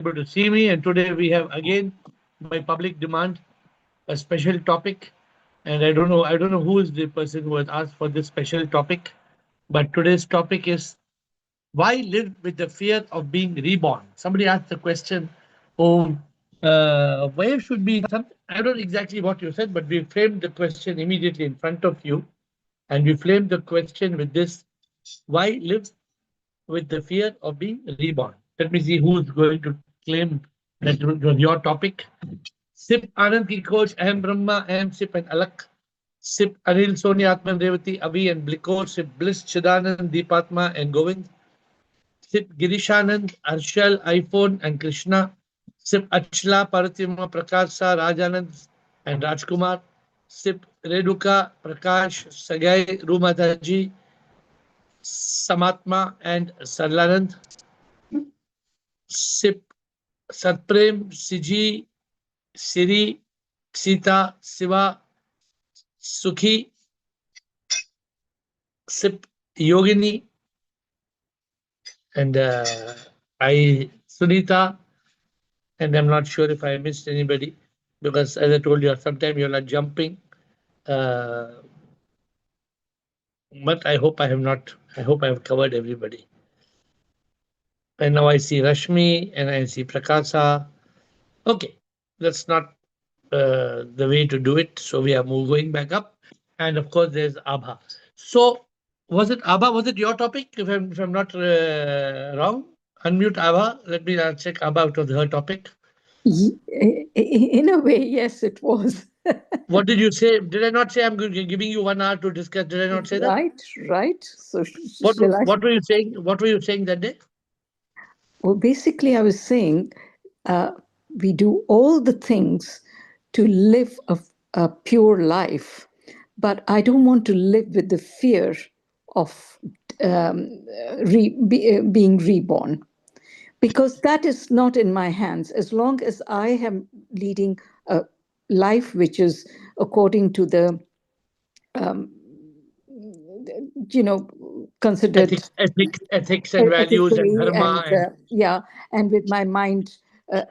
able to see me. And today we have again, by public demand, a special topic. And I don't know who is the person who has asked for this special topic. But today's topic is why live with the fear of being reborn? Somebody asked the question, oh, where should be something? I don't know exactly what you said, but we framed the question immediately in front of you. And we framed the question with this: why live with the fear of being reborn? Let me see who's going to claim that it was your topic. Sip Anand ki coach, Ahem Brahma, Ahem Sip and Alak. Sip Anil, Sonia, Atman, Revati, Avi and Blikor. Sip Bliss, Chidanand, Deepatma and Govind. Sip Girishanand, Arshal, iPhone and Krishna. Sip Achla, Paratima, Prakasa, Rajanand and Rajkumar. Sip Reduka, Prakash, Sagai, Rumataji, Samatma and Sarlanand. Sip Satprem, Siji, Siri, Sita, Siva, Sukhi, Sip Yogini, and I Sunita, and I'm not sure if I missed anybody because, as I told you, sometimes you're not jumping. Uh, but I hope I have not. I hope I have covered everybody. And now I see Rashmi and I see Prakasa. Okay, that's not the way to do it. So we are going back up. And of course, there's Abha. So was it Abha? Was it your topic? If I'm not wrong, unmute Abha. Let me check Abha. It was her topic. In a way, yes, it was. What did you say? Did I not say I'm giving you 1 hour to discuss? Did I not say that? Right, right. So What shall I? what were you saying? What were you saying that day? Well, basically, I was saying uh, we do all the things to live a pure life, but I don't want to live with the fear of being reborn, because that is not in my hands. As long as I am leading a life which is according to the considered Ethics and values and ethically, dharma and and yeah, and with my mind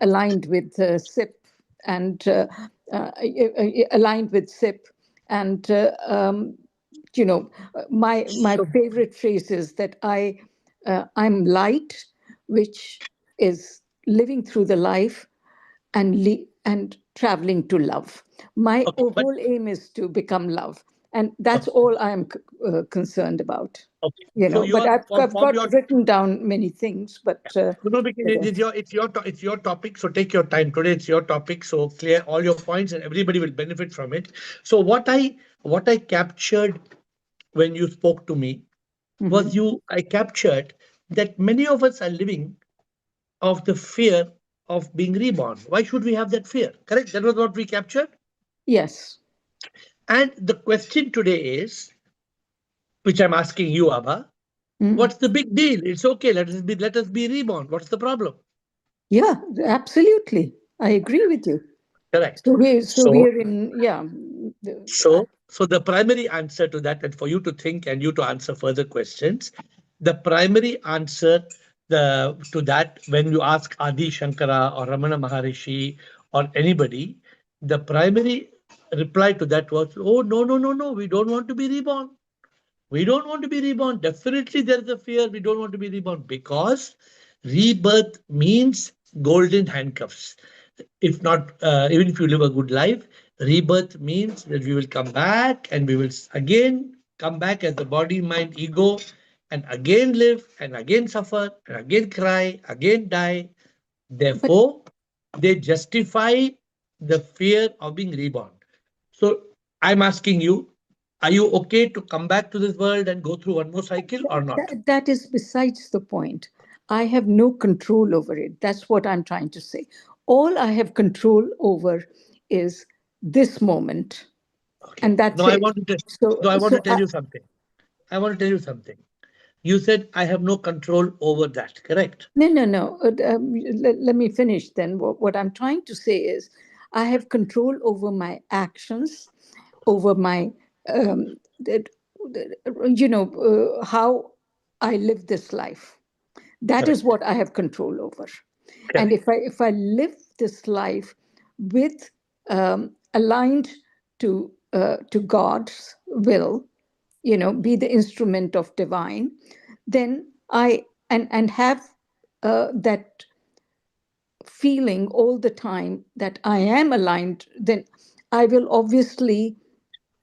aligned with SIP, and aligned with SIP, and my so. favorite phrase is that I'm light, which is living through the life and traveling to love. My Okay, but whole aim is to become love, and that's okay, all I'm concerned about. okay. So But your I've from got your written down many things, but no, because it's your topic. So take your time. Today it's your topic. So clear all your points, and everybody will benefit from it. So what I captured when you spoke to me was mhm. I captured that many of us are living of the fear of being reborn. Why should we have that fear? Correct. That was what we captured. Yes. And the question today is, which I'm asking you, Abba, Mm. what's the big deal? It's okay. Let us be reborn. What's the problem? Yeah, absolutely. I agree with you. Correct. So we So are in, yeah. so the primary answer to that, and for you to think and you to answer further questions, the primary answer to that, when you ask Adi Shankara or Ramana Maharishi or anybody, the primary reply to that was, oh, no, no, no, no, we don't want to be reborn. We don't want to be reborn. Definitely, there is a fear. We don't want to be reborn because rebirth means golden handcuffs. If not, even if you live a good life, rebirth means that we will come back and we will again come back as the body, mind, ego, and again live and again suffer and again cry, again die. But Therefore, they justify the fear of being reborn. So I'm asking you, are you okay to come back to this world and go through one more cycle or not? that is besides the point. I have no control over it. That's what I'm trying to say. All I have control over is this moment, Okay. and that's No, I it. want to tell, So, no, I want to so tell you something. I want to tell you something. You said I have no control over that, correct? no, no, no. Let me finish then. What I'm trying to say is, I have control over my actions, over my, that- how I live this life. That is Correct. what I have control over. And Correct. if I live this life with aligned to God's will, be the instrument of divine, then I and have that feeling all the time that I am aligned, then I will obviously,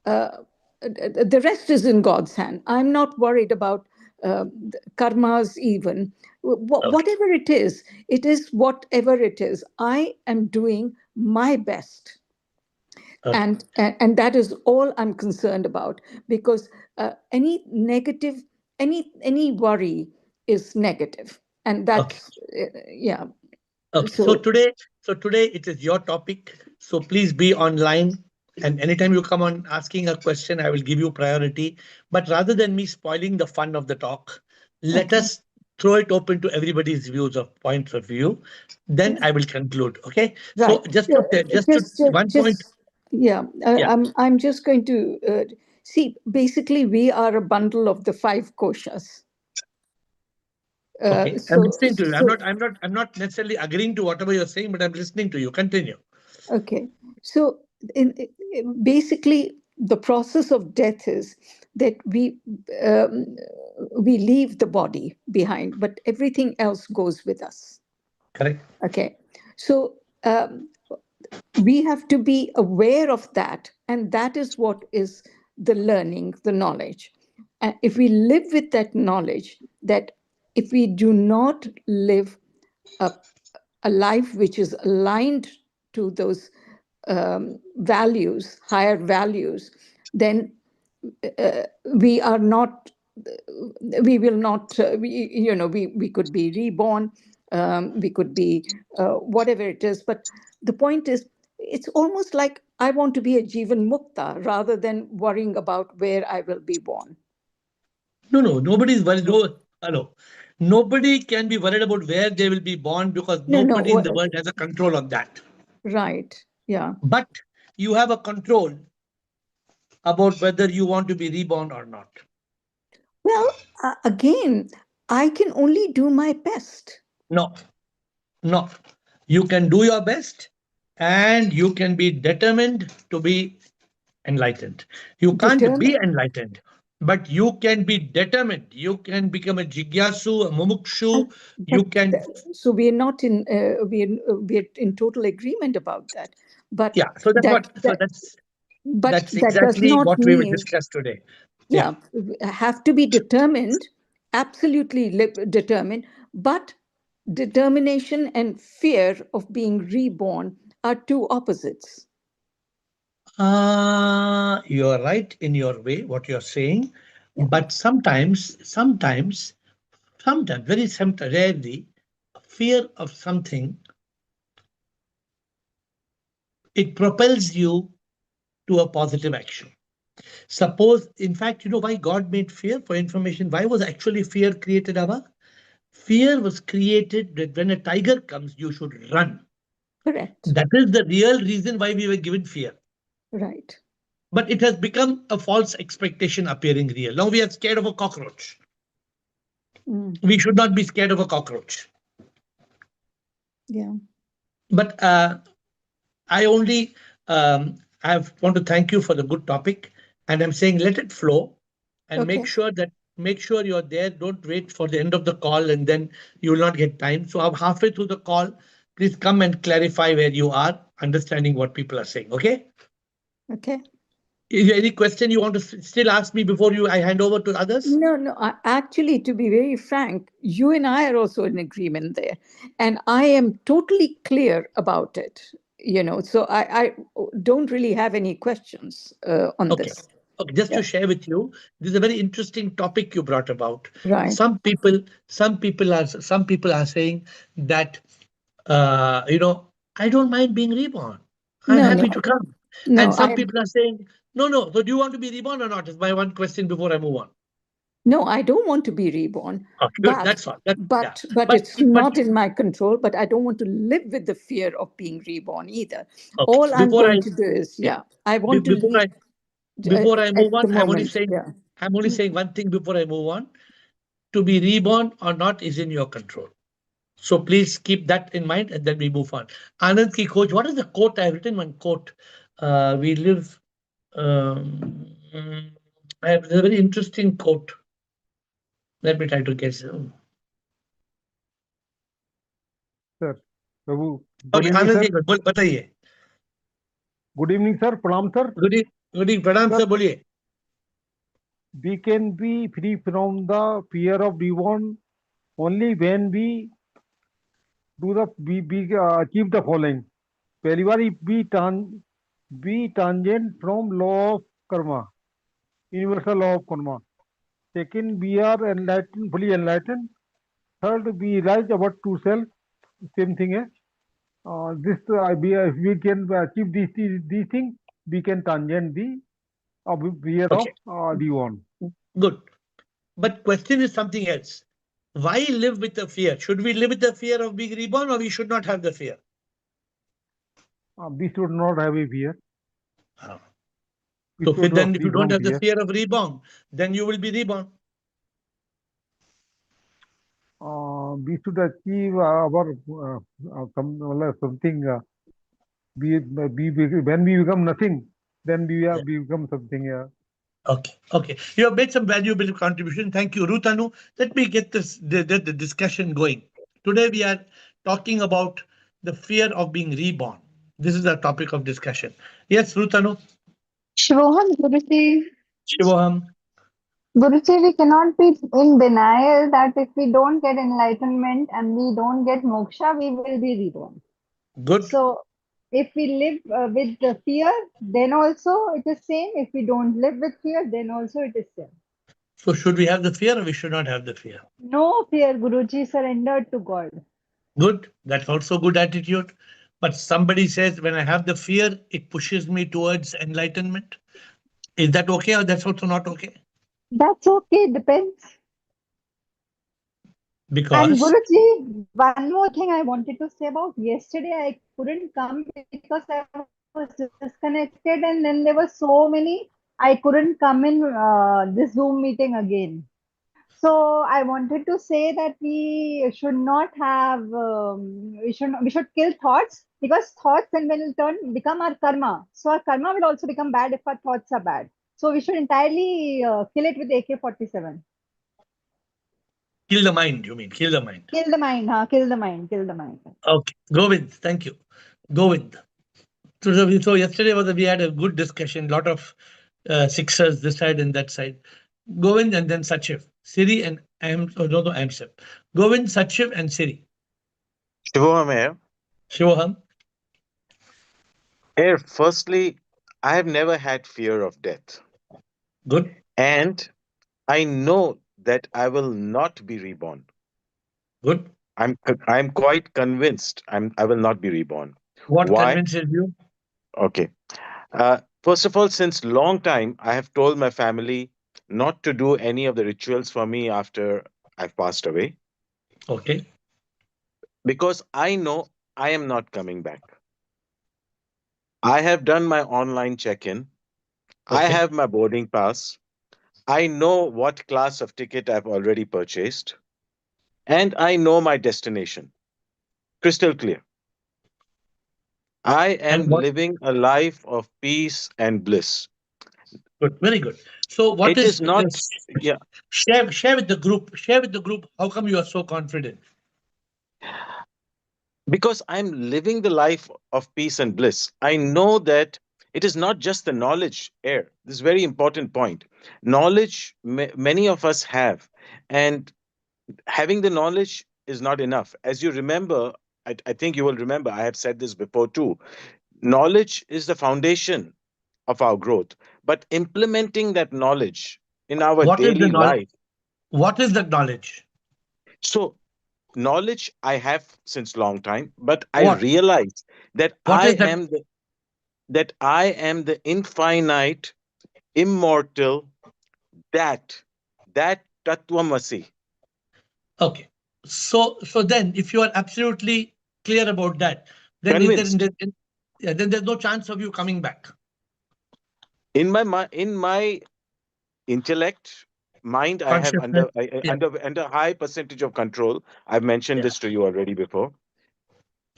uh, the rest is in God's hand. I'm not worried about karmas, even. Okay. Whatever it is whatever it is. I am doing my best. Okay. And that is all I'm concerned about, because any negative, any worry is negative. And Okay. that's, yeah. Okay. So So, today, it is your topic. So please be online. And anytime you come on asking a question, I will give you priority. But rather than me spoiling the fun of the talk, let okay. us throw it open to everybody's views of points of view. Then I will conclude. Okay. So Right. So just to one point. just yeah, Yeah. I'm just going to see. Basically, we are a bundle of the five koshas. Okay. I'm So listening to you. so I'm not necessarily agreeing to whatever you're saying, but I'm listening to you. Continue. okay. So basically, the process of death is that um, we leave the body behind, but everything else goes with us. Correct. Okay. So we have to be aware of that, and that is what is the learning, the knowledge. And if we live with that knowledge, that if we do not live a, a life which is aligned to those values, higher values, then uh, we are not, we will not, we could be reborn, we could be whatever it is. But the point is, it's almost like I want to be a Jivan Mukta rather than worrying about where I will be born. No, no, nobody's worried. No, hello. Nobody can be worried about where they will be born because No, no, nobody in the world has a control on that. right. Yeah. But you have a control about whether you want to be reborn or not. Well, again, I can only do my best. No, no. You can do your best and you can be determined to be enlightened. You can't be Determined. enlightened, but you can be determined. You can become a jigyasu, a mumukshu. But You can, so we are not in we're in total agreement about that. But yeah. So that's that what. So that but that's that does exactly not what we will mean, discuss today. Yeah. yeah, have to be determined, absolutely determined. But determination and fear of being reborn are two opposites. You're right in your way, what you're saying, Yeah, but sometimes, very sometimes, rarely, fear of something, it propels you to a positive action. Suppose, in fact, you know why God made fear for information? Why was actually fear created, Abba? Fear was created that when a tiger comes, you should run. correct. That is the real reason why we were given fear. Right. But it has become a false expectation appearing real. Now we are scared of a cockroach. Mm, We should not be scared of a cockroach. yeah. But I only I want to thank you for the good topic, and I'm saying let it flow, and Okay. make sure you're there. Don't wait for the end of the call and then you will not get time. So I'm halfway through the call. Please come and clarify where you are, understanding what people are saying. Okay. Okay. Is there any question you want to still ask me before I hand over to others? No, no. Actually, to be very frank, you and I are also in agreement there, and I am totally clear about it. So I don't really have any questions on Okay. this. Okay, just to Yeah. share with you, this is a very interesting topic you brought about. Right. Some people are saying that I don't mind being reborn. I'm No, happy no, to come. no. And some people are saying, no, no. So do you want to be reborn or not? Is my one question before I move on. No, I don't want to be reborn, Okay, good. but That's all. That yeah. But it's but not in my control. But I don't want to live with the fear of being reborn either. okay. All I'm Before I going to do is, yeah. yeah, I Be- want to before leave I before I move at the on, moment. Yeah. I'm only saying one thing before I move on. To be reborn or not is in your control. So please keep that in mind and then we move on. Anand ki coach, what is the quote? I've written one quote. We live. Um, I have a very interesting quote. Let me try to guess. Sir Prabhu good Okay, evening Anand sir. ki coach, बताइए. Good evening sir. प्रणाम sir. Good evening, pranam sir, sir, बोलिए. we can be free from the fear of reborn only when we do the we achieve the following. पहली बार we tangent from law of karma, universal law of karma. Second, we are enlightened, fully enlightened. Third, we realize about true self. Same thing है. If we can achieve these things, we can tangent the fear of Okay, reborn. good. But question is something else. Why live with the fear? Should we live with the fear of being reborn or we should not have the fear? We should not have a fear. Ah. We So should then if free you don't from have the fear. fear of reborn, then you will be reborn. We should achieve our something. When we become nothing, then Yeah. we become something. Okay, okay. You have made some valuable contribution. Thank you, Rutanu. Let me get the discussion going. Today we are talking about the fear of being reborn. This is our topic of discussion. Yes, Rutanu. Shvoham, Guruji, Shivoham. Guruji, we cannot be in denial that if we don't get enlightenment and we don't get moksha, we will be reborn. Good. So, if we live with the fear, then also it is same. If we don't live with fear, then also it is same. So should we have the fear or we should not have the fear? No fear, Guruji, surrendered to God. Good. That's also good attitude. But somebody says when I have the fear, it pushes me towards enlightenment. Is that okay or that's also not okay? That's okay, depends. And Because Guruji, one more thing I wanted to say about yesterday, I couldn't come because I was disconnected, and then there were so many. I couldn't come in this Zoom meeting again. So I wanted to say that we should not have we should kill thoughts because thoughts then will turn become our karma. So our karma will also become bad if our thoughts are bad. So we should entirely kill it with AK-47. kill the mind, you mean, kill the mind. Kill the mind, huh? Kill the mind, kill the mind. Okay. Govind, thank you. Govind. So yesterday we had a good discussion, lot of sixers this side and that side. Govind and then Sachiv. Siri and no, Amsep. Govind, Sachiv and Siri. Shivam here. Shivoham. Here, firstly, I have never had fear of death. Good. And I know that I will not be reborn. Good. I'm quite convinced I will not be reborn. What Why? convinces you? Okay. First of all, since long time, I have told my family not to do any of the rituals for me after I've passed away Okay. because I know I am not coming back. I have done my online check-in. I Okay. have my boarding pass. I know what class of ticket I've already purchased, and I know my destination. Crystal clear. I And am what? living a life of peace and bliss. Good. Very good. So what It is is not, yeah, share with the group? Share with the group. How come you are so confident? because I'm living the life of peace and bliss. I know that it is not just the knowledge air. This is a very important point. Knowledge, many of us have, and having the knowledge is not enough. As you remember, I think you will remember, I have said this before too. Knowledge is the foundation of our growth, but implementing that knowledge in our What is the daily knowledge? life. What is that knowledge? So, knowledge I have since long time, but I What? realize that What is that? I am the infinite, immortal, that that Tattvamasi. Okay. So then, if you are absolutely clear about that, then is there, Convinced yeah, then there's no chance of you coming back. in my intellect, mind I have consciousness. Yeah, under high percentage of control. I've mentioned yeah. this to you already before.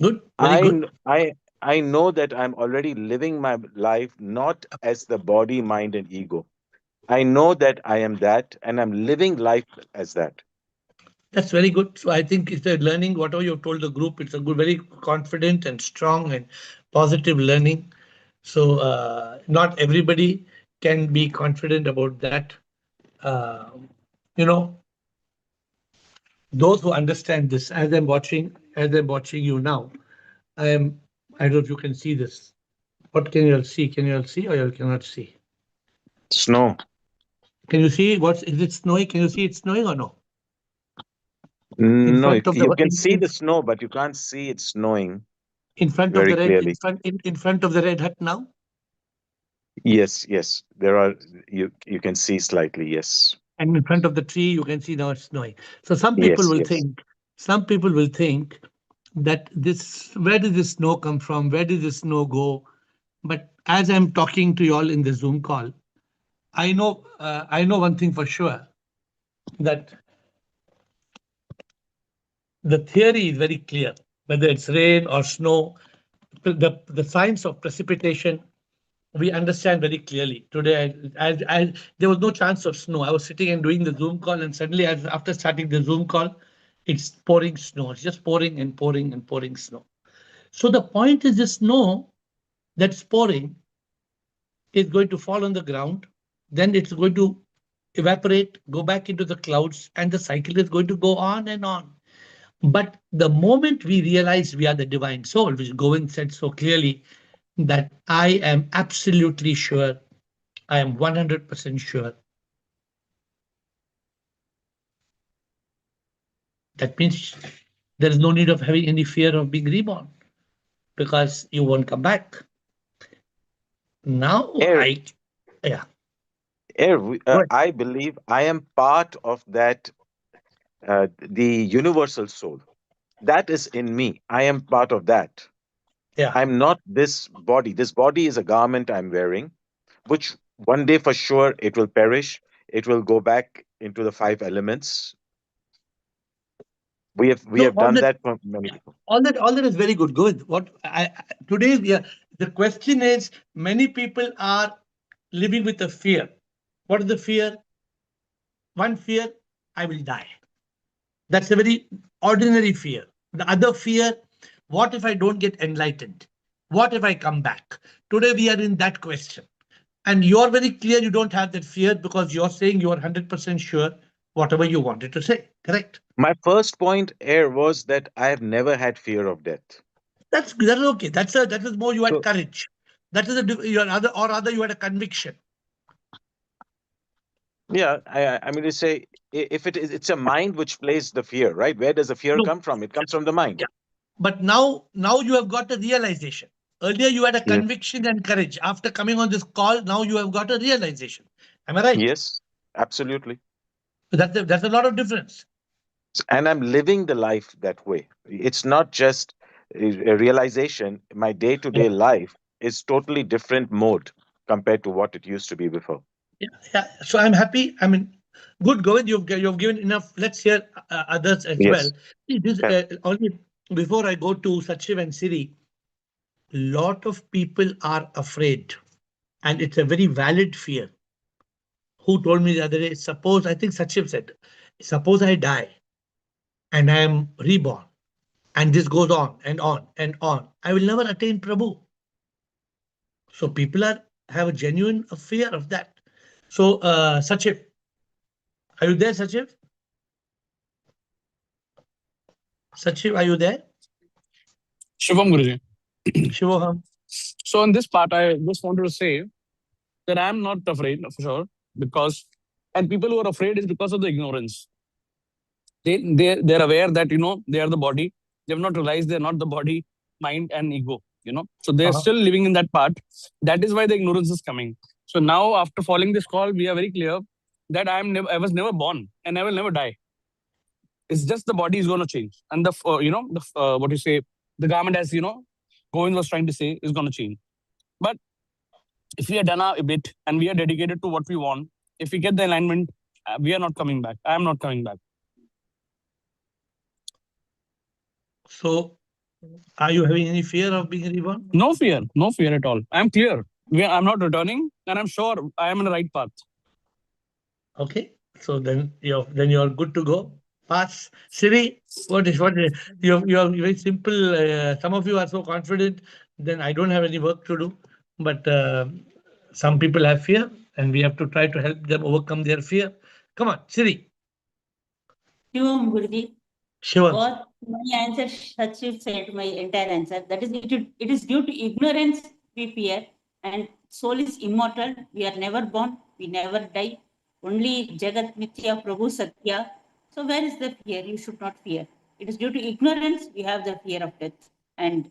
Good, very I good. kn- I know that I'm already living my life not as the body, mind, and ego. I know that I am that, and I'm living life as that. That's very good. So I think it's a learning, whatever you've told the group, it's a good, very confident and strong and positive learning. So not everybody can be confident about that. Uh, you know, those who understand this, as I'm watching you now, I am. I don't know if you can see this. What can you all see? Can you all see or you all cannot see? Snow. Can you see what's is it snowing? Can you see it's snowing or no? In No, front of the you can see the snow, but you can't see it snowing in front of very the red clearly. in front of the red hut now. Yes, yes. There are you can see slightly. Yes. And in front of the tree you can see now it's snowing. So Yes, yes. some people will think that this, where did this snow come from, where did this snow go? But as I'm talking to you all in the Zoom call, I know one thing for sure, that the theory is very clear. Whether it's rain or snow, the science of precipitation we understand very clearly. Today, there was no chance of snow. I was sitting and doing the Zoom call, and suddenly, after starting the Zoom call, it's pouring snow. It's just pouring and pouring and pouring snow. So the point is, the snow that's pouring is going to fall on the ground, then it's going to evaporate, go back into the clouds, and the cycle is going to go on and on. But the moment we realize we are the divine soul, which Govind said so clearly, that I am absolutely sure, I am 100% sure, that means there is no need of having any fear of being reborn because you won't come back. Now Air, yeah, go ahead. I believe I am part of that, the universal soul. That is in me. I am part of that. Yeah. I'm not this body. This body is a garment I'm wearing, which one day for sure it will perish. It will go back into the five elements. We No, have done that for many people. all that is very good. Good. Today, yeah, the question is, many people are living with a fear. What is the fear? One fear, I will die. That's a very ordinary fear. The other fear, what if I don't get enlightened? What if I come back? Today we are in that question. And you're very clear you don't have that fear because you're saying you're 100% sure whatever you wanted to say. Correct? My first point, Air, was that I have never had fear of death. That's okay. That is more you had So courage. That is your other, or rather you had a conviction. yeah, I mean to say, if it's a mind which plays the fear, right? Where does the fear No, come from? It comes from the mind. yeah. But now you have got a realization. Earlier you had a Yes. conviction and courage. After coming on this call, now you have got a realization. Am I right? Yes, absolutely. That's a lot of difference. And I'm living the life that way. It's not just a realization. My Yeah, day-to-day life is totally different mode compared to what it used to be before. yeah, yeah. So I'm happy. I mean, good, Govind. You've given enough. Let's hear others as well. Yes. See, this Uh, only before I go to Sachiv and Siri, lot of people are afraid, and it's a very valid fear. Who told me the other day? Suppose I think Sachiv said, suppose I die and I am reborn, and this goes on and on and on. I will never attain Prabhu. So people are have a genuine fear of that. So Sachiv, are you there, Sachiv? Sachiv, are you there? Shivam Guruji. Shivoham. So on this part, I just wanted to say that I'm not afraid for sure because, and people who are afraid is because of the ignorance. They're aware that they are the body. They have not realized they're not the body, mind, and ego. So they're Uh-huh. still living in that part. That is why the ignorance is coming. So now, after following this call, we are very clear that I was never born and I will never die. It's just the body is going to change, and what you say, the garment, as Govind was trying to say, is going to change. But if we are done a bit and we are dedicated to what we want, if we get the alignment We are not coming back. I am not coming back. So, are you having any fear of being reborn? No fear at all. I'm clear. I'm not returning, and I'm sure I am in the right path. Okay, so then you're good to go. Pass. Siri, what is you're very simple. Some of you are so confident. Then I don't have any work to do. But some people have fear, and we have to try to help them overcome their fear. Come on, Siri. Shivam, Guruji. Shivam. What my answer, Sachin said my entire answer. That is, it is due to ignorance we fear, and soul is immortal. We are never born, we never die. Only Jagat Mithya Prabhu Satya. So where is the fear? You should not fear. It is due to ignorance we have the fear of death and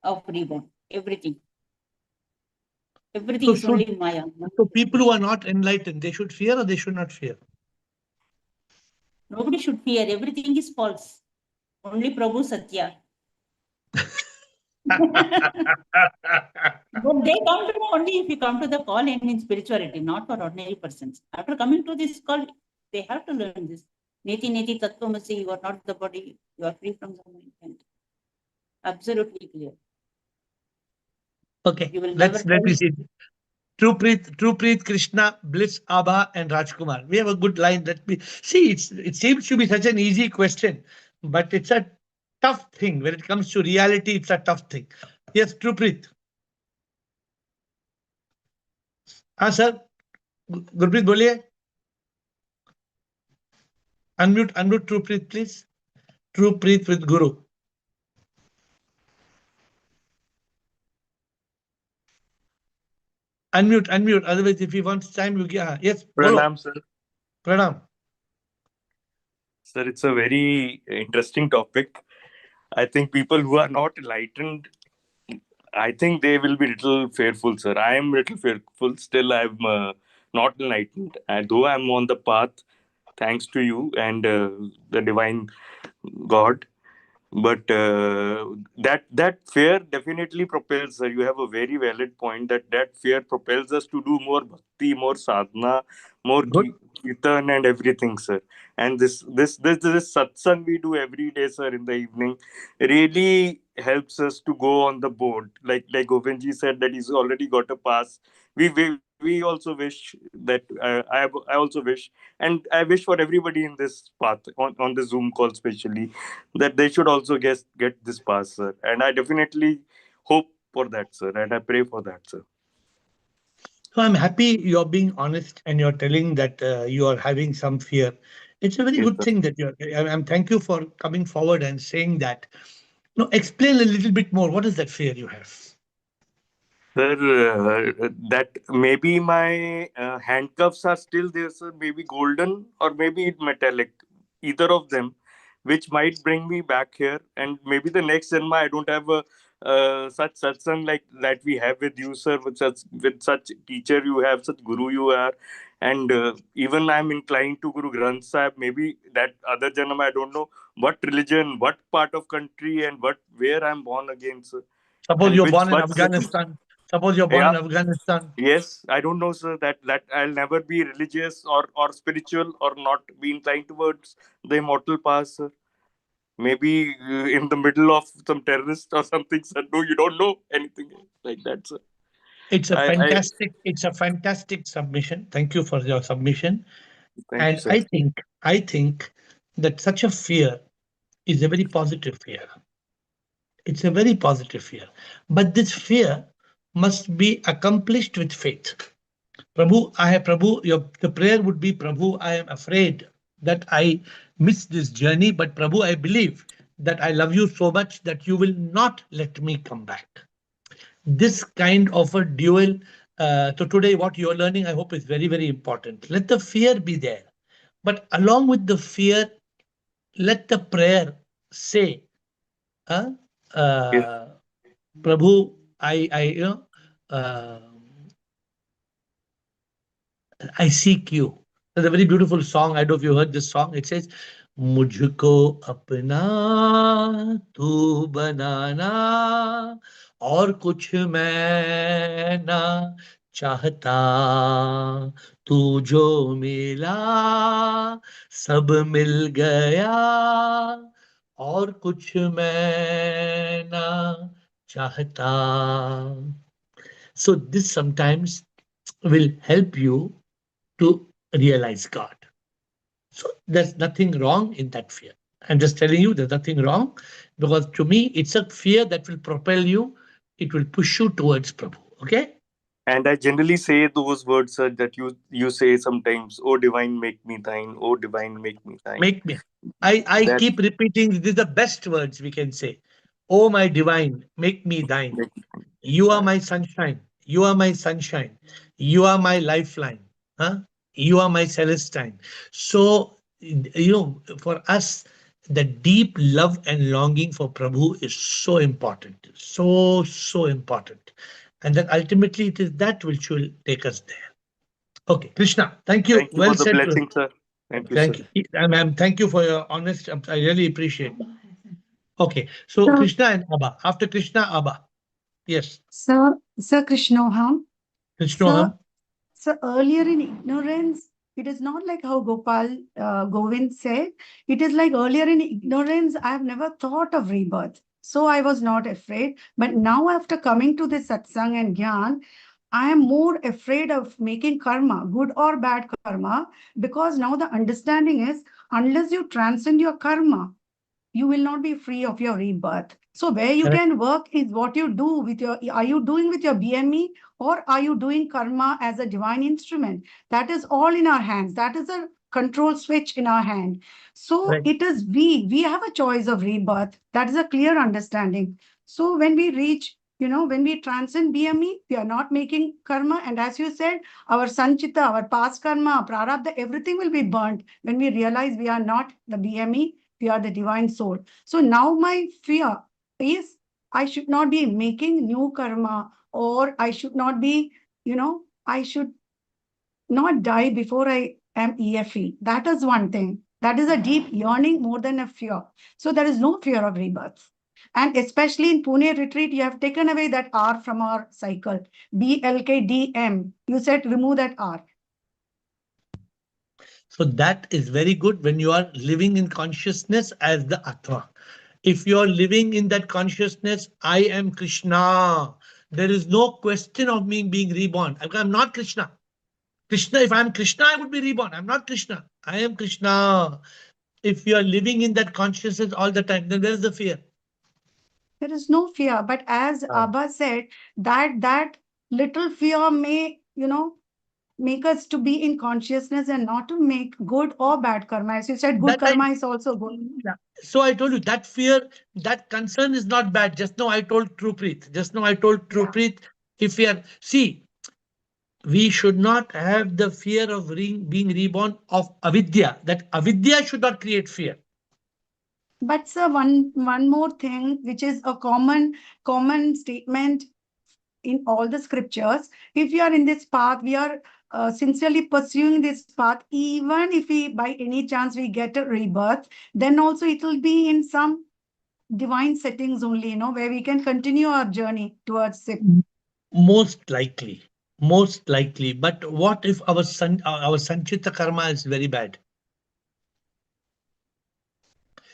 of reborn. Everything. Everything So is only Maya. so people who are not enlightened, they should fear or they should not fear? Nobody should fear. Everything is false. Only Prabhu Satya. But they come to know only if you come to the call in spirituality, not for ordinary persons. After coming to this call, they have to learn this. Neti Neti Tattvamasi, you are not the body, you are free from the mind. Absolutely clear. Okay, You will let never me see. True Preet, Krishna, Bliss, Abha, and Rajkumar. We have a good line. Let me see. It seems to be such an easy question, but it's a tough thing. When it comes to reality, it's a tough thing. Yes, True Preet. हाँ sir, Gurpreet बोलिए. Unmute True Preet, please. True Preet with Guru. Unmute. Otherwise, if he wants time, you get. Yes, Pranam, sir. Pranam. Sir, it's a very interesting topic. I think people who are not enlightened, I think they will be little fearful, sir. I am little fearful. Still, I'm not enlightened. Though I'm on the path, thanks to you and the divine God. But that fear definitely propels, sir. You have a very valid point that fear propels us to do more bhakti, more sadhana, more Good. kirtan and everything, sir. And this satsang we do every day, sir, in the evening, really helps us to go on the board. Like Govindji said that he's already got a pass. We also wish that I also wish, and I wish for everybody in this path on the Zoom call especially, that they should also get this pass, sir. And I definitely hope for that, sir, and I pray for that, sir. So I'm happy you're being honest and you're telling that you are having some fear. It's a very Yes, good sir. thing that I'm thank you for coming forward and saying that. No, explain a little bit more. What is that fear you have? Sir, that maybe my handcuffs are still there, sir. Maybe golden or maybe metallic, either of them, which might bring me back here. And maybe the next Janma, I don't have a such satsang like that we have with you, sir. With such teacher you have, such guru you are, and even I'm inclined to Guru Granth Sahib. Maybe that other Janma, I don't know what religion, what part of country, and where I'm born again, sir. Suppose And you're which born in what Afghanistan. Suppose you're born in yeah. Afghanistan. Yes, I don't know, sir, that I'll never be religious or spiritual or not be inclined towards the immortal path, sir. Maybe in the middle of some terrorist or something, sir. No, you don't know anything like that, sir. I It's a fantastic submission. Thank you for your submission. thank you, And sir. I think that such a fear is a very positive fear. It's a very positive fear. But this fear must be accomplished with faith. The prayer would be, Prabhu, I am afraid that I miss this journey, but Prabhu, I believe that I love you so much that you will not let me come back. This kind of a dual. So today, what you're learning, I hope, is very, very important. Let the fear be there, but along with the fear, let the prayer say, uh, Yes, uh, Prabhu, uh, I seek you. There's a very beautiful song. I don't know if you heard this song. It says, मुझको अपना तू बनाना और कुछ मैं ना चाहता तू जो मिला सब मिल गया और कुछ मैं ना चाहता. So this sometimes will help you to realize God. So there's nothing wrong in that fear. I'm just telling you there's nothing wrong, because to me it's a fear that will propel you. It will push you towards Prabhu. Okay? And I generally say those words, sir, that you say sometimes, "Oh divine, make me thine. Oh divine, make me thine." Make me. I That keep repeating, this is the best words we can say. Oh my divine, make me thine. make You are thine. my sunshine. You are my sunshine. You are my lifeline. Huh? You are my Celestine. So, for us, the deep love and longing for Prabhu is so important. So, so important. And then ultimately, it is that which will take us there. Okay, Krishna, thank you. Thank you Well for the said. blessing, sir. Thank you, sir. Thank you. And thank you for your honest. I really appreciate. Okay, so So, Krishna and Abba. After Krishna, Abba. Yes, Sir Krishnoham, Sir, Krishnoham. so earlier in ignorance, it is not like how Gopal Govind said. It is like earlier in ignorance, I have never thought of rebirth. So I was not afraid. But now, after coming to this satsang and gyan, I am more afraid of making karma, good or bad karma, because now the understanding is unless you transcend your karma, you will not be free of your rebirth. So where you Correct. can work is what you do with your, are you doing with your BME or are you doing karma as a divine instrument? That is all in our hands. That is a control switch in our hand. So Correct. it is we have a choice of rebirth. That is a clear understanding. So when we reach, when we transcend BME, we are not making karma. And as you said, our sanchita, our past karma, prarabdha, everything will be burnt when we realize we are not the BME, we are the divine soul. So now my fear is I should not be making new karma, or I should not be, I should not die before I am EFE. That is one thing. That is a deep yearning more than a fear. So there is no fear of rebirth. And especially in Pune retreat, you have taken away that R from our cycle. BLKDM. You said remove that R. So that is very good when you are living in consciousness as the Atma. If you are living in that consciousness, I am Krishna. There is no question of me being reborn. I'm not Krishna. Krishna, if I'm Krishna, I would be reborn. I'm not Krishna. I am Krishna. If you are living in that consciousness all the time, then where is the fear? There is no fear. But as Ah. Abba said, that little fear may, make us to be in consciousness and not to make good or bad karma. As you said, good That I, karma is also good. yeah. So I told you that fear, that concern is not bad. Just now I told True Preet. Just now I told True Yeah. Preet, if we are, see, we should not have the fear of being reborn of avidya. That avidya should not create fear. But sir, one more thing, which is a common statement in all the scriptures. If you are in this path, we are sincerely pursuing this path. Even if we by any chance we get a rebirth, then also it will be in some divine settings only, where we can continue our journey towards it. Most likely, most likely. But what if our sanchita karma is very bad?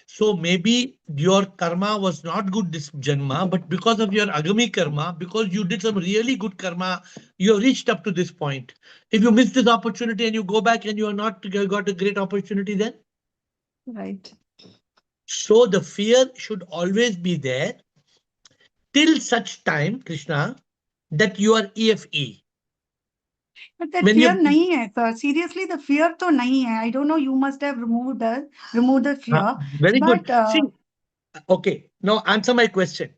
So maybe your karma was not good this janma, but because of your agami karma, because you did some really good karma, you have reached up to this point. If you miss this opportunity and you go back and you are not got a great opportunity, then Right. so the fear should always be there till such time, Krishna, that you are EFE. But that When fear you nahi hai, sir. Seriously, the fear to nahi hai. I don't know. You must have removed the fear. very good. But See, okay, now answer my question.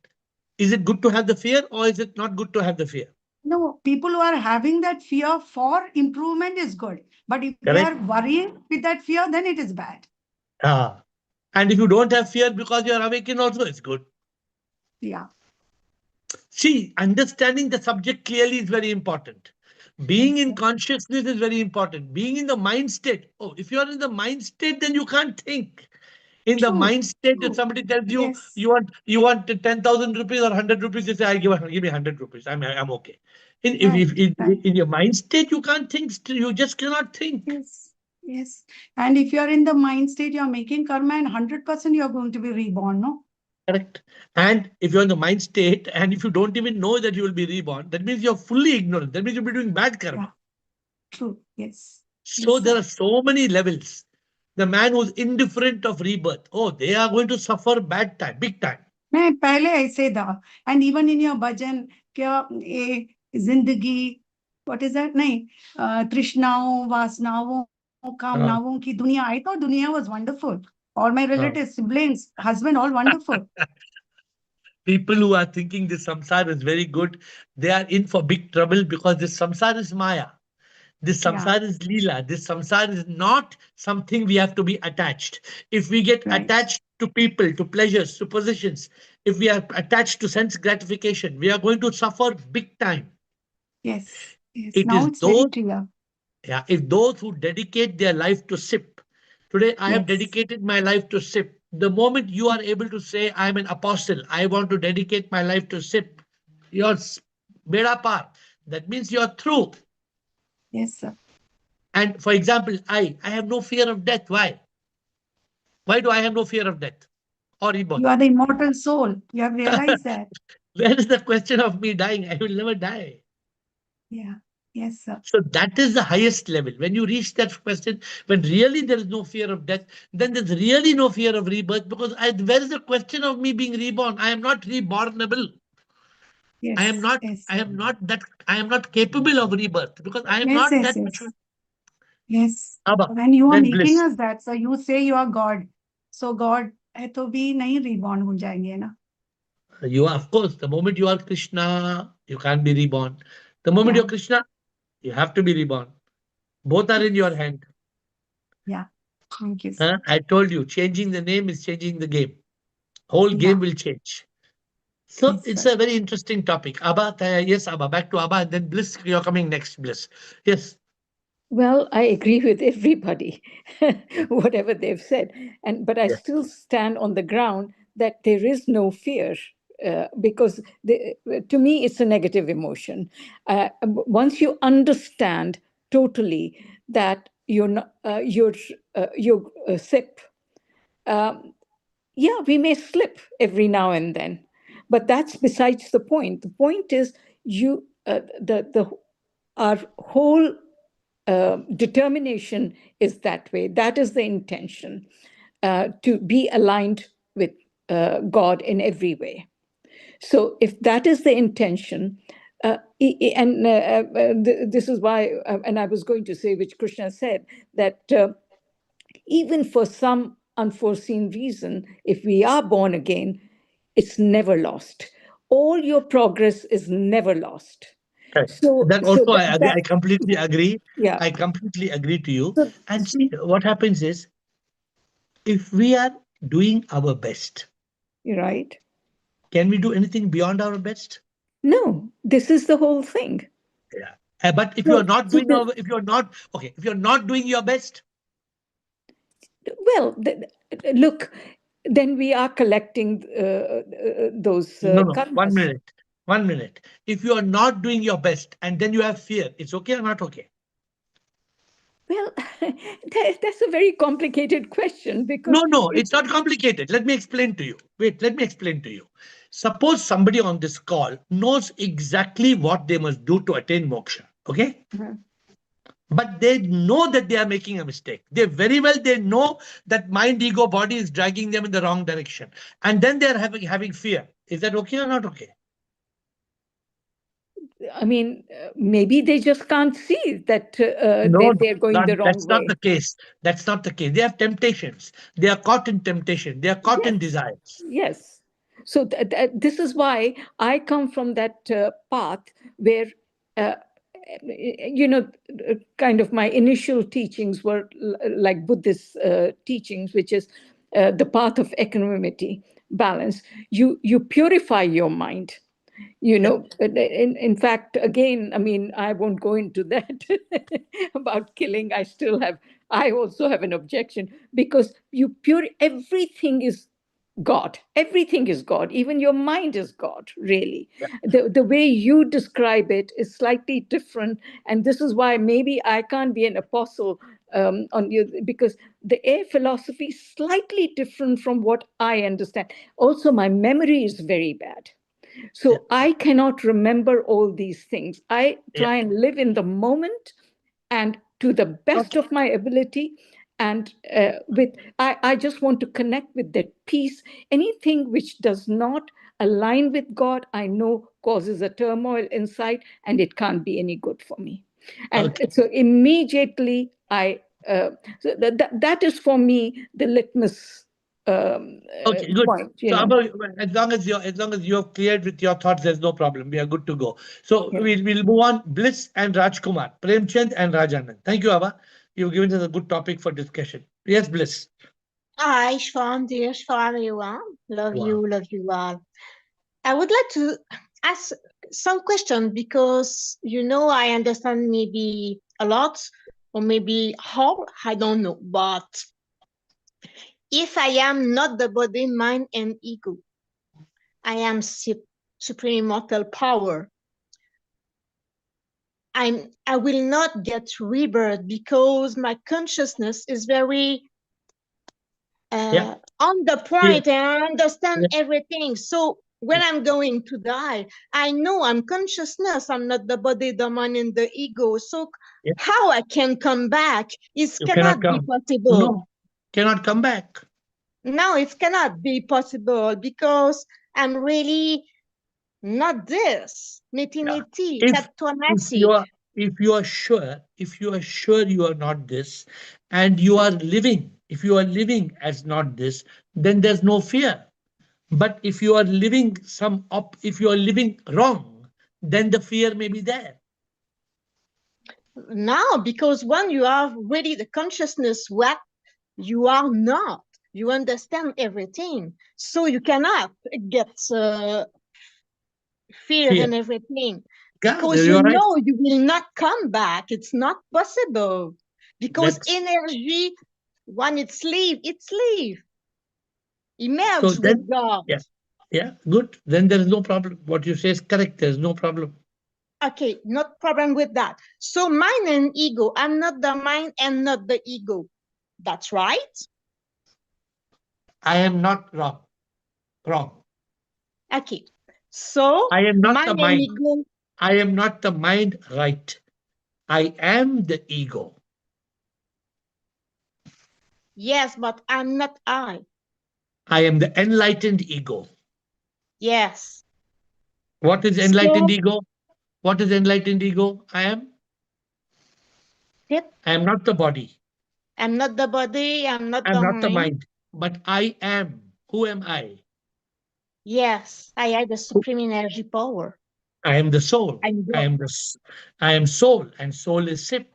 Is it good to have the fear or is it not good to have the fear? no, people who are having that fear for improvement is good. But if they Correct? are worrying with that fear, then it is bad. Ah. And if you don't have fear because you are awakened also, it's good. Yeah. See, understanding the subject clearly is very important. Being Yes, in sir. consciousness is very important. Being in the mind state. Oh, if you are in the mind state, then you can't think. In the True, mind state, if true. somebody tells you Yes, you want 10,000 rupees or 100 rupees, you say, give me 100 rupees. I'm okay. right, If right. in your mind state, you can't think. You just cannot think. Yes, yes. And if you're in the mind state, you're making karma, and 100% you're going to be reborn, no? Correct. And if you're in the mind state, and if you don't even know that you will be reborn, that means you're fully ignorant. That means you'll be doing bad Yeah, karma. true. Yes. So Yes, there sir. are so many levels. The man who's indifferent of rebirth, oh, they are going to suffer bad time, big time. मैं पहले ऐसे था, and even in your bhajan, क्या ये जिंदगी, what is that? नहीं, तृष्णाओं, वासनाओं, कामनाओं की दुनिया. I thought दुनिया was wonderful. All my relatives, siblings, husband, all wonderful. People who are thinking this samsara is very good, they are in for big trouble because this samsara is maya. This Yeah, samsara is lila. This samsara is not something we have to be attached. If we get right. attached to people, to pleasures, to positions, if we are attached to sense gratification, we are going to suffer big time. Yes, yes. It Now is it's very those, clear. yeah, if those who dedicate their life to SIP, today I have Yes, dedicated my life to SIP. The moment you are able to say, I'm an apostle, I want to dedicate my life to SIP, you're beda par. That means you're through. yes, sir. And for example, I have no fear of death. Why? Why do I have no fear of death or rebirth? You are the immortal soul. You have realized that. Where is the question of me dying? I will never die. Yeah, yes, sir. So that is the highest level. When you reach that question, when really there is no fear of death, then there's really no fear of rebirth because where is the question of me being reborn? I am not rebornable. I am Yes, not, yes, I am not that, I am not capable of rebirth because I am yes, not yes, that much. yes. Yes. Abba, When you are then making bliss. us that, so you say you are God. So God है तो भी नहीं reborn हो जाएंगे ना? You are, of course, the moment you are Krishna, you can't be reborn. The moment Yeah. you're Krishna, you have to be reborn. Both are in your hand. Yeah. Thank you, sir. I told you, changing the name is changing the game. Whole Yeah. game will change. So Yes, it's sir. a very interesting topic. Abba, yes, Abba, back to Abba, and then Bliss, you're coming next, Bliss. Yes. Well, I agree with everybody, whatever they've said, but I Yeah. still stand on the ground that there is no fear. Because to me, it's a negative emotion. Once you understand totally that you're not, you're SIP, yeah, we may slip every now and then, but that's besides the point. The point is the our whole determination is that way. That is the intention, to be aligned with God in every way. So if that is the intention, and this is why, and I was going to say, which Krishna said, that even for some unforeseen reason, if we are born again, it's never lost. All your progress is never lost. Correct. So, That also I agree. that, I completely agree. yeah. I completely agree to you. So, And see, what happens is, if we are doing our best, you're right. can we do anything beyond our best? No, this is the whole thing. Yeah. But if you are So, not so doing if you're not, okay, if you're not doing your best, well, look, then we are collecting those no, no, karmas. 1 minute. If you are not doing your best and then you have fear, it's okay or not okay? Well, that's a very complicated question because No, it's not complicated. Let me explain to you. Wait, let me explain to you. Suppose somebody on this call knows exactly what they must do to attain moksha, okay? But they know that they are making a mistake. They know that mind, ego, body is dragging them in the wrong direction. And then they're having fear. Is that okay or not okay? I mean, maybe they just can't see that No, they're going the wrong that's not way. the case. That's not the case. They have temptations. They are caught in temptation. They are caught in Yes, desires. yes. So this is why I come from that path where, uh, kind of my initial teachings were like Buddhist teachings, which is the path of equanimity, balance. You purify your mind. In fact, again, I mean, I won't go into that about killing. I also have an objection, because everything is God. Everything is God. Even your mind is God, really. The way you describe it is slightly different. And this is why maybe I can't be an apostle on you, because the AIR philosophy is slightly different from what I understand. Also, my memory is very bad. So I cannot remember all these things. I try and live in the moment and to the best of my ability. And I just want to connect with that peace. Anything which does not align with God, I know causes a turmoil inside, and it can't be any good for me. And so immediately so that is for me the litmus Okay, good. point. So, Abba, as long as you have cleared with your thoughts, there's no problem. We are good to go. So we'll move on. Bliss and Rajkumar, Premchand and Rajanand. Thank you, Abba. You've given us a good topic for discussion. Yes, Bliss. Hi, Shwan, dear Shwan, everyone. Love you all. I would like to ask some questions because I understand maybe a lot or maybe how, I don't know. But if I am not the body, mind, and ego, I am supreme immortal power. I will not get rebirth because my consciousness is very on the point and I understand everything. So when I'm going to die, I know I'm consciousness. I'm not the body, the mind, and the ego. So how I can come back? It cannot be possible. No, cannot come back. No, it cannot be possible because I'm really not this. Niti-niti, If you are sure you are not this, and you are living, if you are living as not this, then there's no fear. But if you are living if you are living wrong, then the fear may be there. Now, because when you are really the consciousness, what you are not, you understand everything. So you cannot get fear and everything. Because you know you will not come back. It's not possible. Because energy, when it's leave, emerge with God. Yeah, good. Then there is no problem. What you say is correct. There's no problem. Okay, not problem with that. So mind and ego, I'm not the mind and not the ego. That's right? I am not wrong. Wrong. Okay. So I am not the mind. Ego, I am not the mind, right? I am the ego. Yes, but I'm not I. I am the enlightened ego. Yes. What is enlightened ego? What is enlightened ego? I am? I am not the body. I'm not the body. I'm not the mind. But I am. Who am I? Yes, I am the supreme energy power. I am the soul. I am soul, and soul is SIP.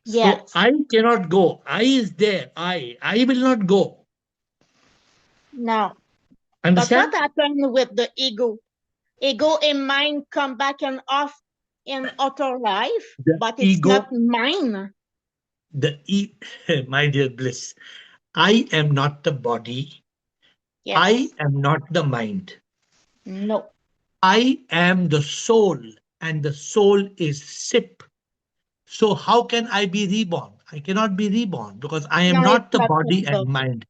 So I cannot go. I is there. I will not go. No. Understand? But what happened with the ego? Ego and mind come back and off in outer life, but it's not mine. My dear Bliss, I am not the body. Yes. I am not the mind. No. I am the soul, and the soul is SIP. So how can I be reborn? I cannot be reborn because I am not the body and mind.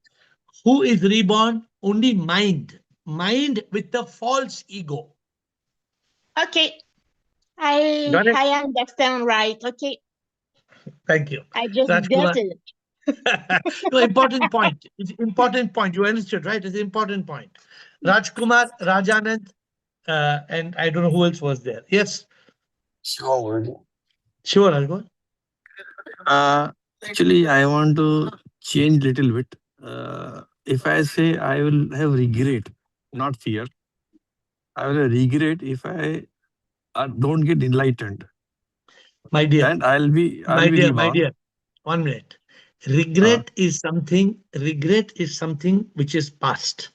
Who is reborn? Only mind. Mind with the false ego. Okay. I understand, right? Okay. Thank you. I just get it. No, important point. It's important point. You understood, right? It's an important point. Rajkumar, Rajanand, and I don't know who else was there. Yes. Sure. Sure, Rajkumar. Actually, I want to change little bit. If I say I will have regret, not fear, I will have regret if I don't get enlightened. My dear, and I'll be reborn. My dear, 1 minute. Regret is something which is past.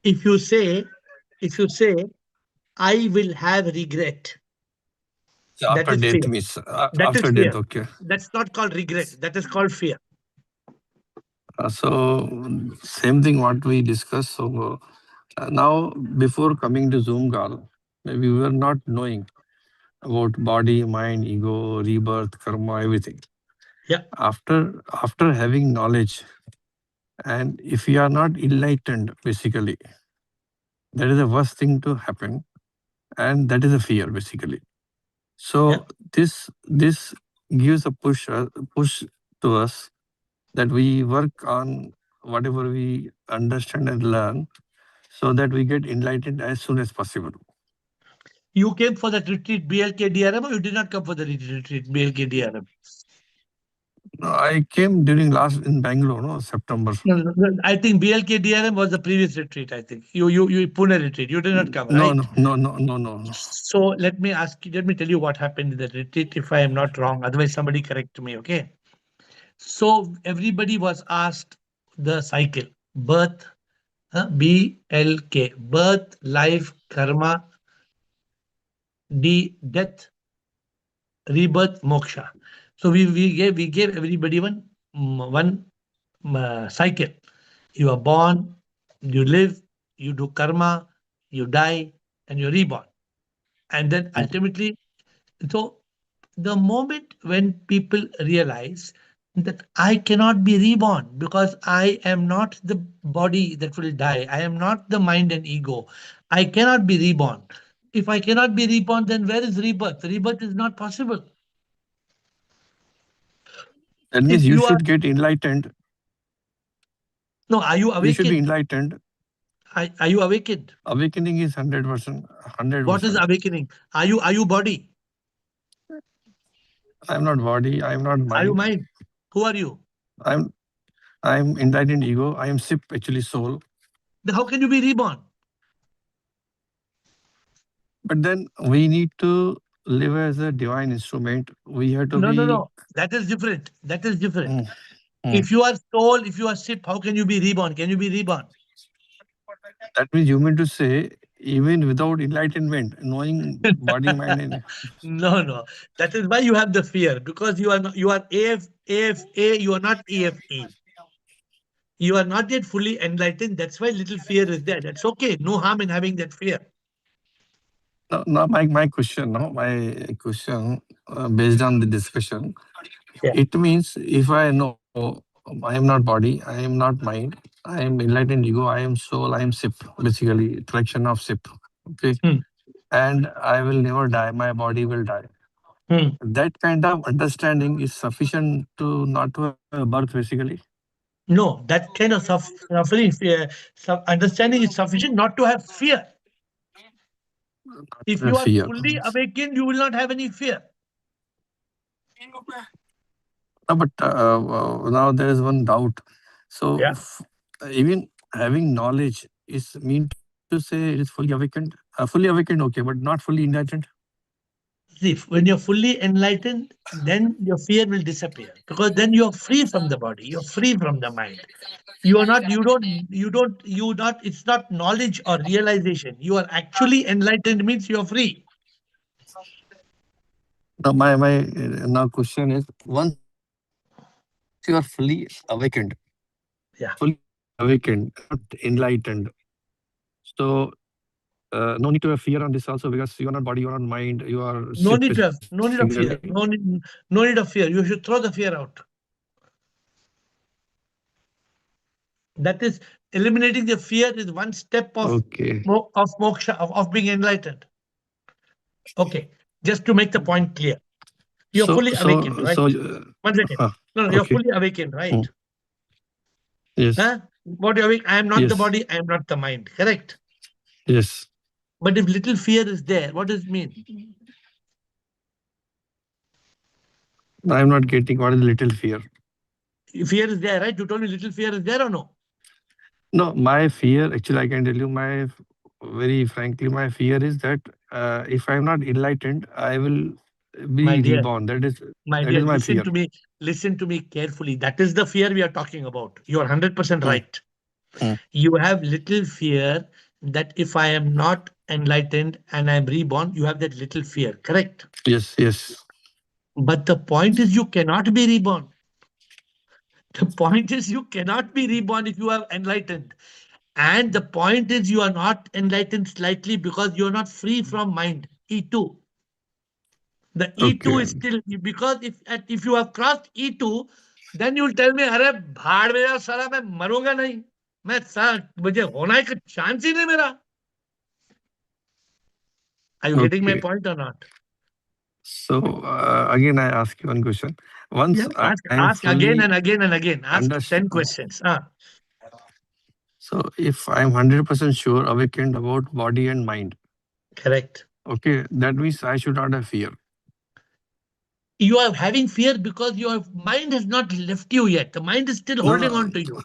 If you say if you say, I will have regret, that After is fear. death means That is after fear. death. Okay. That's not called regret. That is called fear. So same thing what we discussed. So now before coming to Zoom call, maybe we were not knowing about body, mind, ego, rebirth, karma, everything. Yeah. After having knowledge, and if you are not enlightened, basically, that is the worst thing to happen, and that is a fear, basically. Yeah. So this gives a push to us that we work on whatever we understand and learn, so that we get enlightened as soon as possible. You came for that retreat BLK DRM, or you did not come for the retreat BLK DRM? I came during last in Bangalore, no, September. No, I think BLK DRM was the previous retreat. I think you Pune retreat. You did not come, No, right? no, no, no, no, no, no. So let me ask you. Let me tell you what happened in the retreat, if I am not wrong. Otherwise, somebody correct me. Okay. So everybody was asked the cycle: birth, BLK, birth, life, karma, death, rebirth, moksha. So we gave everybody one cycle. You are born, you live, you do karma, you die, and you're reborn. And then ultimately, so the moment when people realize that I cannot be reborn because I am not the body that will die, I am not the mind and ego, I cannot be reborn. If I cannot be reborn, then where is rebirth? Rebirth is not possible. That If means you you are, should get enlightened. no, are you You should be awakened? enlightened. Are you awakened? Awakening is 100%, What is 100%. awakening? Are you body? I am not body. I am not Are you mind. mind? Who are you? I'm I'm enlightened ego. I am SIP, actually soul. Then how can you be reborn? But then we need to live as a divine instrument. We have to No, no, be. no. That is different. That is different. Mm, mm. If you are soul, if you are SIP, how can you be reborn? Can you be reborn? That means you mean to say, even without enlightenment, knowing body, mind, and No, no. That is why you have the fear, because you are not, you are AFA, you are not EFE. You are not yet fully enlightened. That's why little fear is there. That's okay. No harm in having that fear. no, my question, no, my question based on the discussion. Yeah. It means if I know I am not body, I am not mind, I am enlightened ego, I am soul, I am SIP, basically collection of SIP. Okay, Hmm. and I will never die. My body will die. Hmm. That kind of understanding is sufficient to not to have birth, basically. No, that kind of suffering, fear, understanding is sufficient not to have fear. Not to If have you are fear. fully awakened, you will not have any fear. No, but now there is one doubt. So Yeah. even having knowledge is mean to say it is fully awakened, okay, but not fully enlightened. See, when you're fully enlightened, then your fear will disappear, because then you're free from the body, you're free from the mind. You are not, you not, it's not knowledge or realization. You are actually enlightened, means you're free. Now my now question is, once you are fully awakened, Yeah. not enlightened, so no need to have fear on this also, because you are not body, you are not mind, you are No SIP need to have, no basically. need of fear. No need of fear. You should throw the fear out. That is, eliminating the fear is one step of Okay. moksha, of being enlightened. Okay. Just to make the point clear. You're So fully awakened, so right? so 1 second. No, no, you're okay. fully awakened, right? Mm. Yes. Huh? What you awake? I am not the Yes. body, I am not the mind. Correct. Yes. But if little fear is there, what does it mean? I am not getting what is little fear. Fear is there, right? You told me little fear is there or no? No, my fear, actually, I can tell you, very frankly, my fear is that if I am not enlightened, I will My be dear, reborn. my That dear, is my fear. listen to me carefully. That is the fear we are talking about. You are 100% Mm, right. mm, You have little fear that if I am not enlightened and I'm reborn, you have that little fear, correct? Yes, yes. But the point is, you cannot be reborn. The point is, you cannot be reborn if you are enlightened. And the point is, you are not enlightened slightly because you are not free from mind. E2. The E2 Okay. is still, because if you have crossed E2, then you will tell me, अरे भाड़ में जाओ साला, मैं मरूंगा नहीं, मैं साला मुझे होना का chance ही नहीं मेरा. Are you getting my Okay. point or not? So again, I ask you one question. Once Yeah, I am ask again fully and again and again. Ask 10 understood. questions. So if I am 100% sure, awakened about body and mind, Correct. okay, that means I should not have fear. You are having fear because your mind has not left you yet. The mind is still No, holding no. on to you.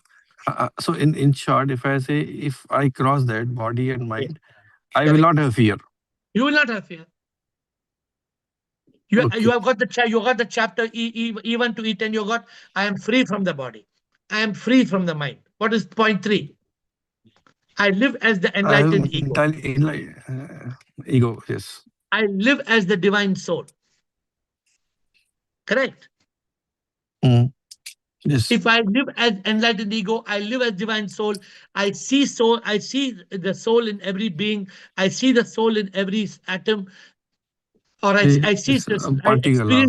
So in short, if I say if I cross that body and Yes, mind, I will correct. not have fear. You will not have fear. You Okay. have got the chapter E1 to E10. You got, I am free from the body. I am free from the mind. What is point 3? I live as the I have enlightened ego. entirely ego. Yes. I live as the divine soul. Correct. Mm. Yes. If I live as enlightened ego, I live as divine soul. I see the soul in every being. I see the soul in every atom. Or I see It's this. a particular.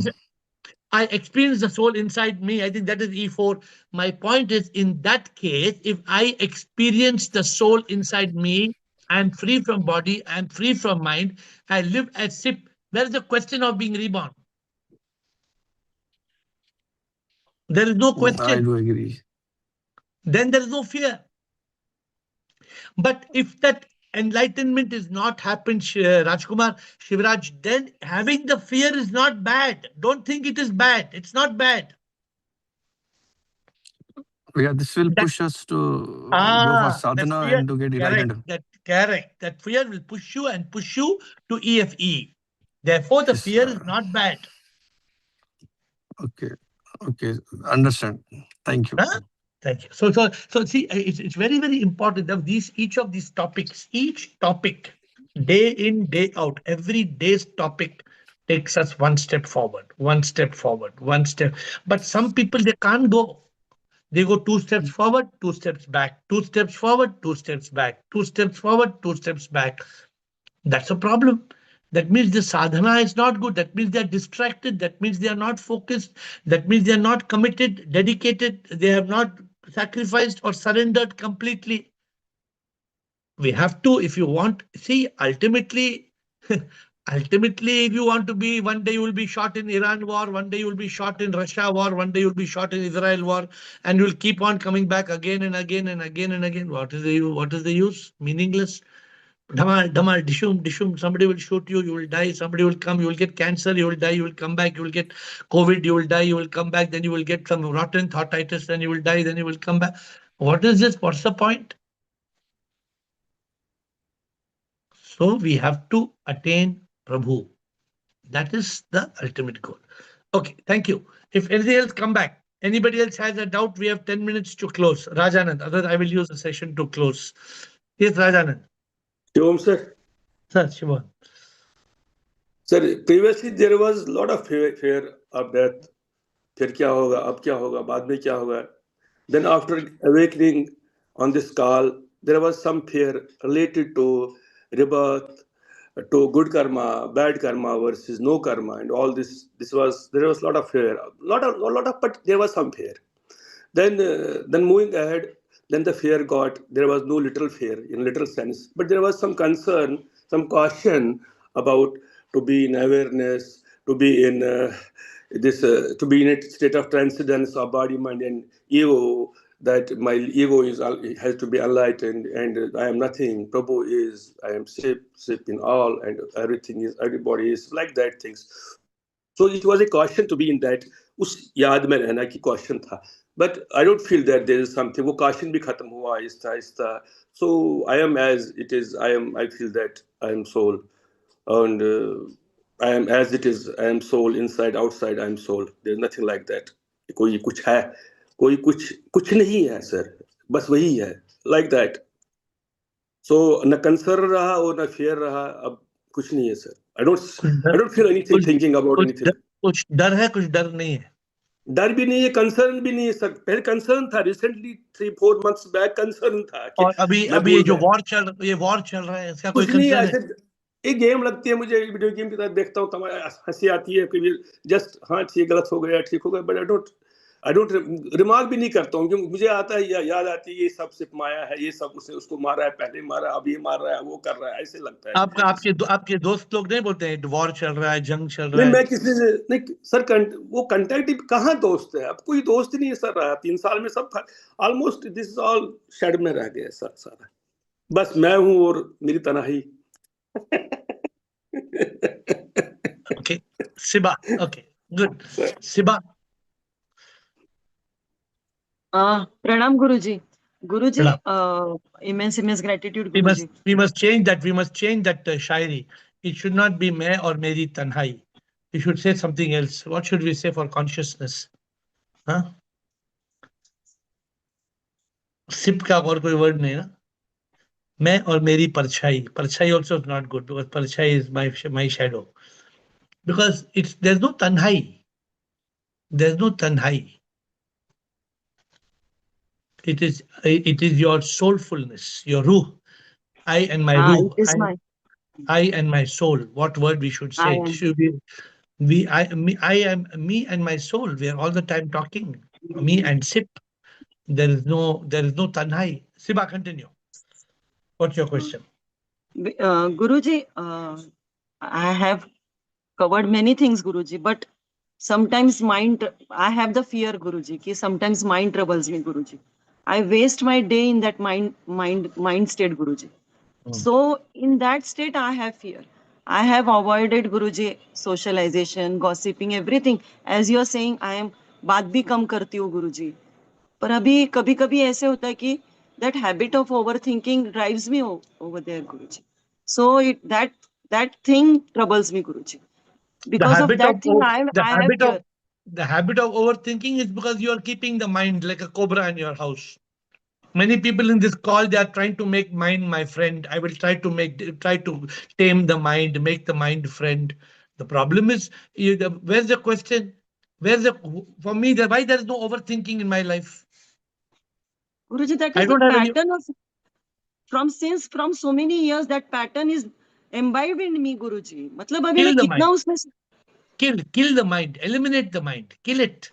I experience the soul inside me. I think that is E4. My point is, in that case, if I experience the soul inside me, I'm free from body, I'm free from mind. I live as if there is a question of being reborn. There is no I question. do agree. Then there is no fear. But if that enlightenment is not happened, Rajkumar, Shivraj, then having the fear is not bad. Don't think it is bad. It's not bad. Yeah, this will That push us to go for that sadhana fear, and to get correct. enlightened. That fear will push you to EFE. Therefore, the Yes. fear is not bad. Okay. Okay. Understand. Thank you. Huh? Thank you. So see, it's very, very important that each of these topics, each topic, day in, day out, every day's topic takes us one step forward, one step forward, one step. But some people, they can't go. They go 2 steps forward, 2 steps back, 2 steps forward, 2 steps back, 2 steps forward, 2 steps back. That's a problem. That means the sadhana is not good. That means they are distracted. That means they are not focused. That means they are not committed, dedicated. They have not sacrificed or surrendered completely. We have to, if you want, see, ultimately, ultimately, if you want to be, one day you will be shot in Iran war, one day you will be shot in Russia war, one day you will be shot in Israel war, and you will keep on coming back again and again and again and again. What is the use? Meaningless. Dhamal, dhamal, dishum, dishum. Somebody will shoot you, you will die. Somebody will come, you will get cancer, you will die, you will come back, you will get COVID, you will die, you will come back, then you will get some rotten thoughtitis, then you will die, then you will come back. What is this? What's the point? So we have to attain Prabhu. That is the ultimate goal. Okay, thank you. If anything else, come back. Anybody else has a doubt? We have 10 minutes to close. Rajanand, otherwise I will use the session to close. Yes, Rajanand. Shivam sir. Sir, Shiva. Sir, previously there was a lot of fear of death. फिर क्या होगा, अब क्या होगा, बाद में क्या होगा. Then after awakening on this call, there was some fear related to rebirth, to good karma, bad karma versus no karma, and all this. There was a lot of fear, but there was some fear. Then moving ahead, then the fear got. There was no little fear in literal sense, but there was some concern, some caution about to be in awareness, to be in to be in a state of transcendence of body, mind, and ego. That my ego has to be enlightened, and I am nothing. Prabhu is. I am sip in all, and everybody is like that things. So it was a caution to be in that. उस याद में रहना की caution था. But I don't feel that there is something. वो caution भी खत्म हुआ Aahista Aahista. So I am as it is. I feel that I am soul, and I am as it is. I am soul inside, outside. I am soul. There's nothing like that. कोई कुछ है, कोई कुछ नहीं है sir. बस वही है. Like that. सो न कंसर्न रहा और न फेयर रहा, अब कुछ नहीं है sir. I don't feel anything thinking about anything. कुछ डर है, कुछ डर नहीं है. डर भी नहीं है, कंसर्न भी नहीं है सर. पहले कंसर्न था, रिसेंटली 3-4 months बैक कंसर्न था कि और अभी ये जो वॉर चल रहा है, इसका कोई कुछ नहीं. कंसर्न है? ऐसे एक गेम लगती है मुझे, वीडियो गेम की तरह देखता हूँ, तमाशा हंसी आती है, फिर जस्ट हाँ ठीक, गलत हो गया, ठीक हो गया, बट आई डोंट रिमार्क भी नहीं करता हूँ, क्योंकि मुझे आता है, याद आती है, ये सब सिर्फ माया है, ये सब उसने उसको मारा है, पहले मारा, अब ये मार रहा है, वो कर रहा है, ऐसे लगता है. आपके दोस्त लोग नहीं बोलते हैं वॉर चल रहा है, जंग चल रहा नहीं, है? मैं किसी से नहीं सर, वो कंटेक्ट कहाँ दोस्त है, अब कोई दोस्त नहीं है सर रहा. 3 साल में सब almost this is all shed में रह गया सर सारा. बस मैं हूँ और मेरी तन्हाई. Okay, Siba. Okay, good. Siba. Pranam Guruji. Guruji, Pranam. immense gratitude, We Guruji. must change that. We must change that shairi. It should not be मैं और मेरी तन्हाई. We should say something else. What should we say for consciousness? Huh? सिप का और कोई word नहीं ना. मैं और मेरी परछाई. परछाई also is not good, because परछाई is my shadow. Because there's no tanhai. There's no tanhai. It is your soulfulness, your ruh. I and my ruh. It is my. I and my soul. What word we should I say? It am. should be I am me and my soul. We are all the time talking. Me and Sip. There is no tanhai. Siba, continue. What's your question? Guruji, I have covered many things, Guruji, but sometimes I have the fear, Guruji, कि sometimes mind troubles me, Guruji. I waste my day in that mind state, Guruji. So in that state, I have fear. I have avoided, Guruji, socialization, gossiping, everything. As you are saying, I am बात भी कम करती हूँ, Guruji. पर अभी कभी कभी ऐसे होता है कि that habit of overthinking drives me over there, Guruji. So that thing troubles me, Guruji. Because of that thing, I have fear. The habit of overthinking is because you are keeping the mind like a cobra in your house. Many people in this call, they are trying to make mind my friend. I will try to tame the mind, make the mind friend. The problem is, where's the question? For me, why there is no overthinking in my life? Guruji, that I is the don't have any. pattern of from so many years. That pattern is imbibed in me, Guruji. मतलब अभी Kill मैं the कितना mind. उसमें Kill the mind. Eliminate the mind. Kill it.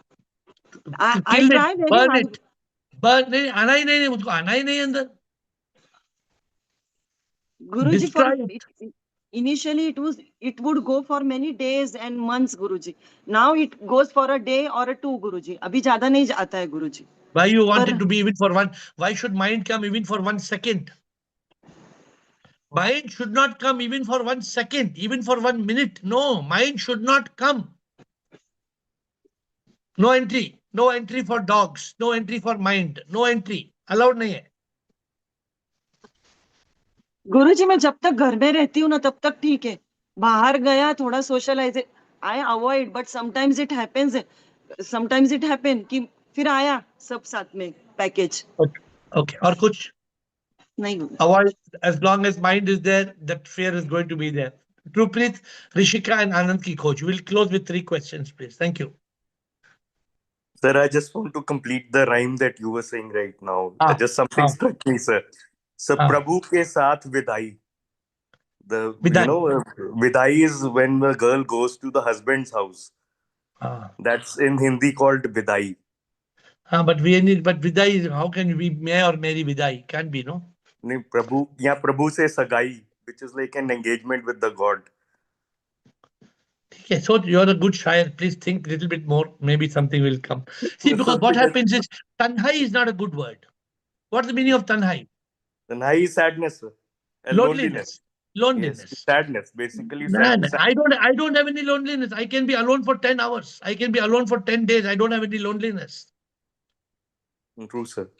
I Kill it. try very Burn hard. it. Burn नहीं आना ही नहीं मुझको आना ही नहीं अंदर. Guruji, Destroy it. initially it would go for many days and months, Guruji. Now it goes for a day or a two, Guruji. अभी ज़्यादा नहीं आता है, Guruji. Why you want it to be even for one? Why should mind come even for 1 second? Mind should not come even for 1 second, even for 1 minute. No, mind should not come. No entry. No entry for dogs. No entry for mind. No entry. Allowed नहीं है. गुरुजी, मैं जब तक घर में रहती हूँ ना तब तक ठीक है. बाहर गया थोड़ा socialize, I avoid, but sometimes it happen कि फिर आया सब साथ में पैकेज. Okay. और कुछ? नहीं. Avoid, as long as mind is there, that fear is going to be there. Trupreet, Rishika, and Anand ki coach. We'll close with 3 questions, please. Thank you. Sir, I just want to complete the rhyme that you were saying right now. Just something struck me, sir. So, Prabhu ke saath vidai. Vidai is when the girl goes to the husband's house. That's in Hindi called vidai. But vidai, how can you be may or marry vidai? Can't be, no? Prabhu se sagai, which is like an engagement with the God. Okay, so you're a good shair. Please think a little bit more. Maybe something will come. See, because what happens is, tanhai is not a good word. What's the meaning of tanhai? Tanhai is sadness, sir. Loneliness. Yes, sadness. Basically, Nah, sadness. I don't have any loneliness. I can be alone for 10 hours. I can be alone for 10 days. I don't have any loneliness. True, sir.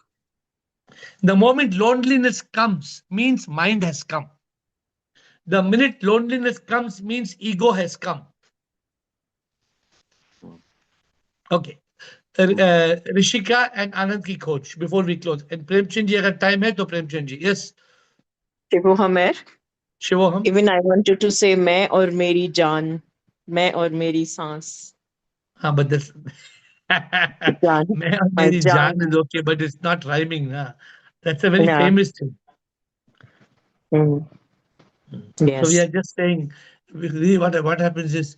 The moment loneliness comes, means mind has come. The minute loneliness comes, means ego has come. Okay. Rishika and Anand ki coach, before we close. And Premchand ji, agar time hai to Premchand ji. Yes. शिवोहम है. शिवोहम. Even I wanted to say मैं और मेरी जान, मैं और मेरी सांस. हाँ, but this जान, मैं और मेरी जान. जान is okay, but it's not rhyming. Nah. That's a very Yeah. famous thing. Mm. So we Yes. are just saying, really what happens is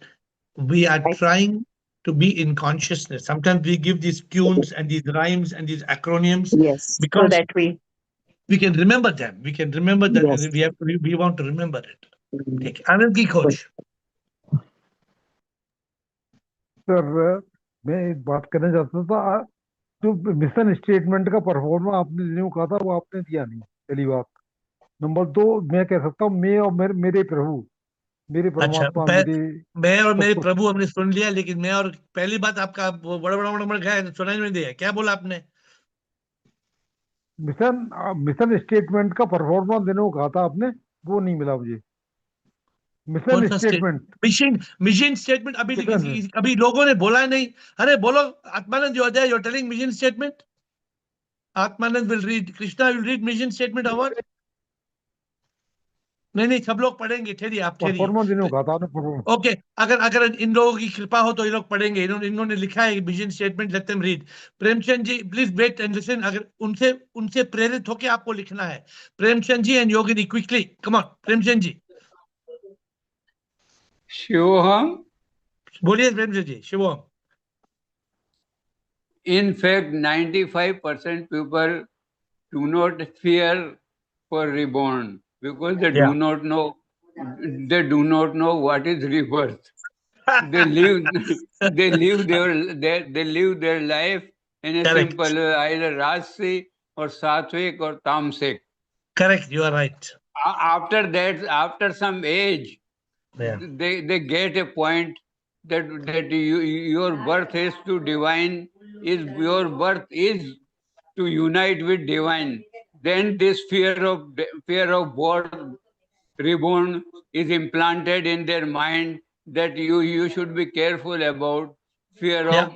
we are trying to be in consciousness. Sometimes we give these tunes and these rhymes and these acronyms Yes. So because that we can remember them. We can remember that yes. we want to remember it. Mm. Okay. Anand ki coach. Sir मैं एक बात करना चाहता था, जो mission statement का performance आपने जो कहा था वो आपने दिया नहीं, पहली बात. नंबर दो, मैं कह सकता हूँ मैं और मेरे प्रभु, मेरे अच्छा, परमात्मा, मेरे मैं और सब मेरे कुछ. प्रभु हमने सुन लिया, लेकिन मैं और पहली बात आपका वो बड़ा बड़ा बड़ा गया सुनाई नहीं दिया. क्या बोला आपने? मिशन स्टेटमेंट का परफॉर्मेंस देने को कहा था आपने, वो नहीं मिला मुझे. कौन मिशन सा स्टेटमेंट. मिशन स्टेटमेंट अभी अभी लोगों ने बोला नहीं. अरे बोलो Atmanand, you're telling mission statement. Atmanand will read, Krishna will read mission statement award. नहीं, सब लोग पढ़ेंगे. ठहरिए, आप ठहरिए. परफॉर्मेंस देने को कहा था आपने, परफॉर्मेंस. ओके, अगर इन लोगों की कृपा हो तो ये लोग पढ़ेंगे. इन्होंने लिखा है vision statement, let them read. Premchand ji please wait and listen. अगर उनसे प्रेरित होकर आपको लिखना है. Premchand ji and Yogini, quickly come on. Premchand ji. शिवोहम. बोलिए Premchand ji. शिवोहम. In fact, 95% people do not fear for reborn because they do not know what is rebirth. They live their life in a Correct. simple either Rajsi or Satvik or Tamsik. Correct, you are right. After that, after some age, they get a point that your birth is to divine, your birth is to unite with divine. Then this fear of birth reborn is implanted in their mind that you should be careful about fear of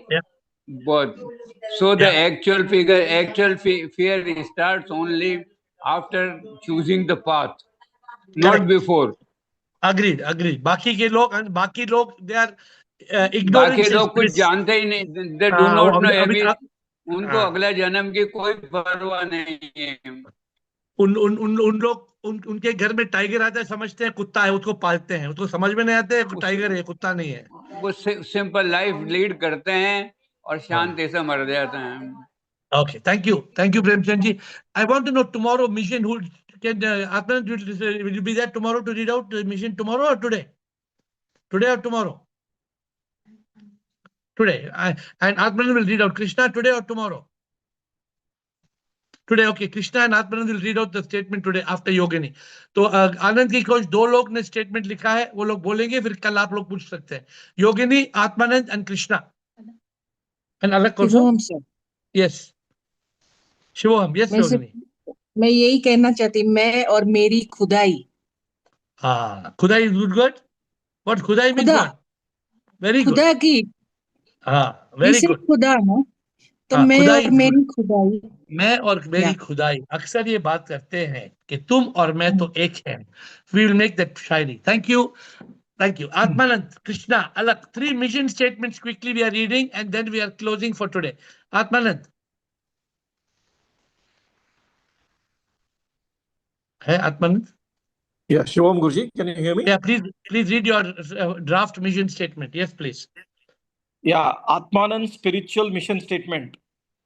birth. So the actual fear starts only after choosing the path, not before. Agreed. बाकी लोग they are बाकी ignorance is लोग कुछ bliss. जानते ही नहीं. They do not know अभी उनको अगले जन्म की कोई परवाह नहीं है. उनके घर में टाइगर आता है, समझते हैं कुत्ता है, उसको पालते हैं. उसको समझ में नहीं आते है टाइगर है, कुत्ता नहीं है. वो सिंपल लाइफ लीड करते हैं और शांति से मर जाते हैं. Okay, thank you, Premchand ji. I want to know tomorrow mission. Who can Atman, will you be there tomorrow to read out the mission tomorrow or today? Today or tomorrow? Today. And Atman will read out. Krishna, today or tomorrow? Today. Okay, Krishna and Atman will read out the statement today after Yogini. तो आनंद की coach दो लोग ने statement लिखा है, वो लोग बोलेंगे, फिर कल आप लोग पूछ सकते हैं. योगिनी, आत्मानंद एंड कृष्णा. एंड अलग शिवोहम सर. यस. शिवोहम. यस योगिनी. मैं यही कहना चाहती, मैं और मेरी खुदाई. हाँ, खुदाई इज गुड. व्हाट खुदाई मींस? व्हाट? Very good. खुदा की. हाँ, वेरी गुड. खुदा ना, तो मैं और मेरी खुदाई. मैं और मेरी खुदाई. अक्सर ये बात करते हैं कि तुम और मैं तो एक हैं. वी विल मेक दैट शायरी. Thank you. Atmanand, Krishna, alak. 3 mission statements quickly we are reading and then we are closing for today. Atmanand. Hey, Atmanand. Yeah, Shivam Guruji, can you hear me? Yeah, please read your draft mission statement. Yes, please. Yeah, Atmanand spiritual mission statement.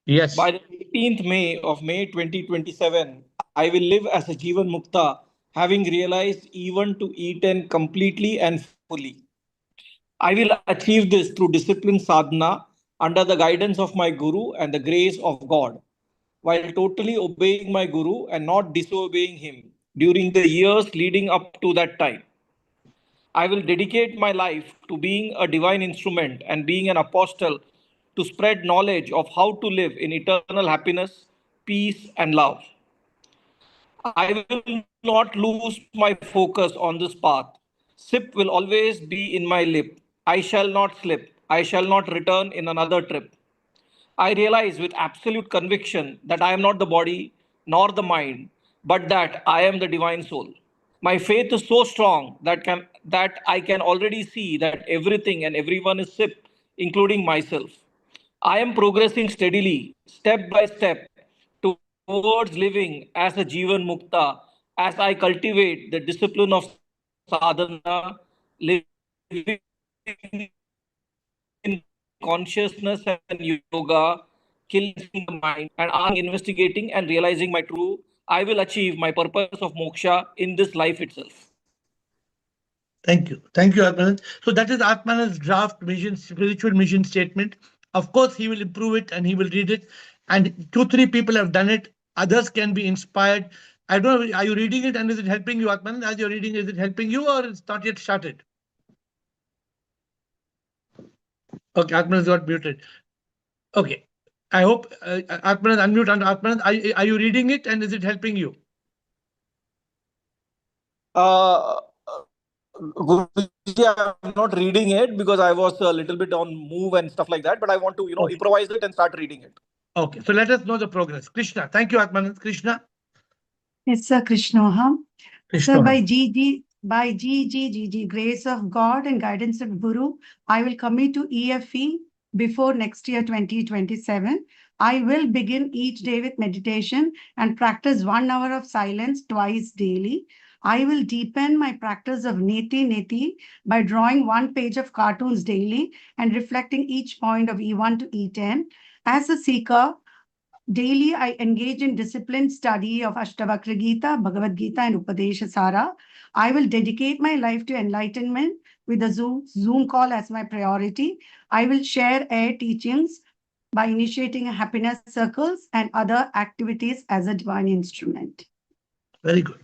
Yes. By the 18th May 2027, I will live as a Jivan Mukta, having realized even to eat and completely and fully. I will achieve this through discipline sadhana under the guidance of my Guru and the grace of God, while totally obeying my Guru and not disobeying him during the years leading up to that time. I will dedicate my life to being a divine instrument and being an apostle to spread knowledge of how to live in eternal happiness, peace, and love. I will not lose my focus on this path. Sip will always be in my lip. I shall not slip. I shall not return in another trip. I realize with absolute conviction that I am not the body nor the mind, but that I am the divine soul. My faith is so strong that I can already see that everything and everyone is SIP, including myself. I am progressing steadily, step by step, towards living as a Jivan Mukta as I cultivate the discipline of sadhana, living in consciousness and yoga, killing the mind, and asking, investigating, and realizing my true. I will achieve my purpose of moksha in this life itself. Thank you. Thank you, Atmanand. So that is Atmanand's draft mission, spiritual mission statement. Of course, he will improve it and he will read it. And two, three people have done it. Others can be inspired. I don't know, are you reading it and is it helping you, Atmanand? As you're reading, is it helping you or it's not yet started? Okay, Atmanand got muted. Okay. I hope Atmanand, unmute and Atmanand. Are you reading it and is it helping you? Guruji, I'm not reading it because I was a little bit on move and stuff like that, but I want to, Okay. improvise it and start reading it. Okay, so let us know the progress. Krishna, thank you, Atmanand. Krishna. It's a Krishnoham. Krishna. So by GG, grace of God and guidance of Guru, I will commit to EFE before next year 2027. I will begin each day with meditation and practice 1 hour of silence twice daily. I will deepen my practice of Neti Neti by drawing 1 page of cartoons daily and reflecting each point of E1 to E10. As a seeker, daily, I engage in disciplined study of Ashtavakra Gita, Bhagavad Gita, and Upadesha Sara. I will dedicate my life to enlightenment with the Zoom call as my priority. I will share AIR teachings by initiating happiness circles and other activities as a divine instrument. Very good.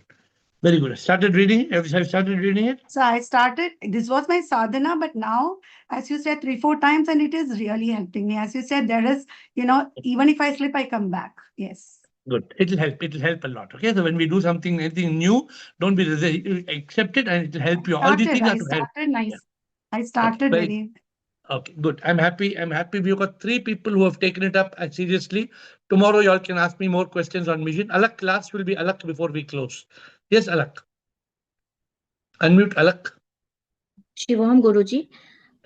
Very good. Started reading it? Have you started reading it? So I started, this was my sadhana, but now, as you said, 3-4 times, and it is really helping me. As you said, there is, even if I slip, I come back. Yes. Good. It'll help. It'll help a lot. Okay. So when we do something, anything new, don't be accept it and it'll help you. All these things are to help. I started Okay, very. Okay, good. I'm happy. I'm happy. We've got 3 people who have taken it up seriously. Tomorrow, y'all can ask me more questions on mission. Alak class will be Alak before we close. Yes, Alak. Unmute Alak. Shivam Guruji.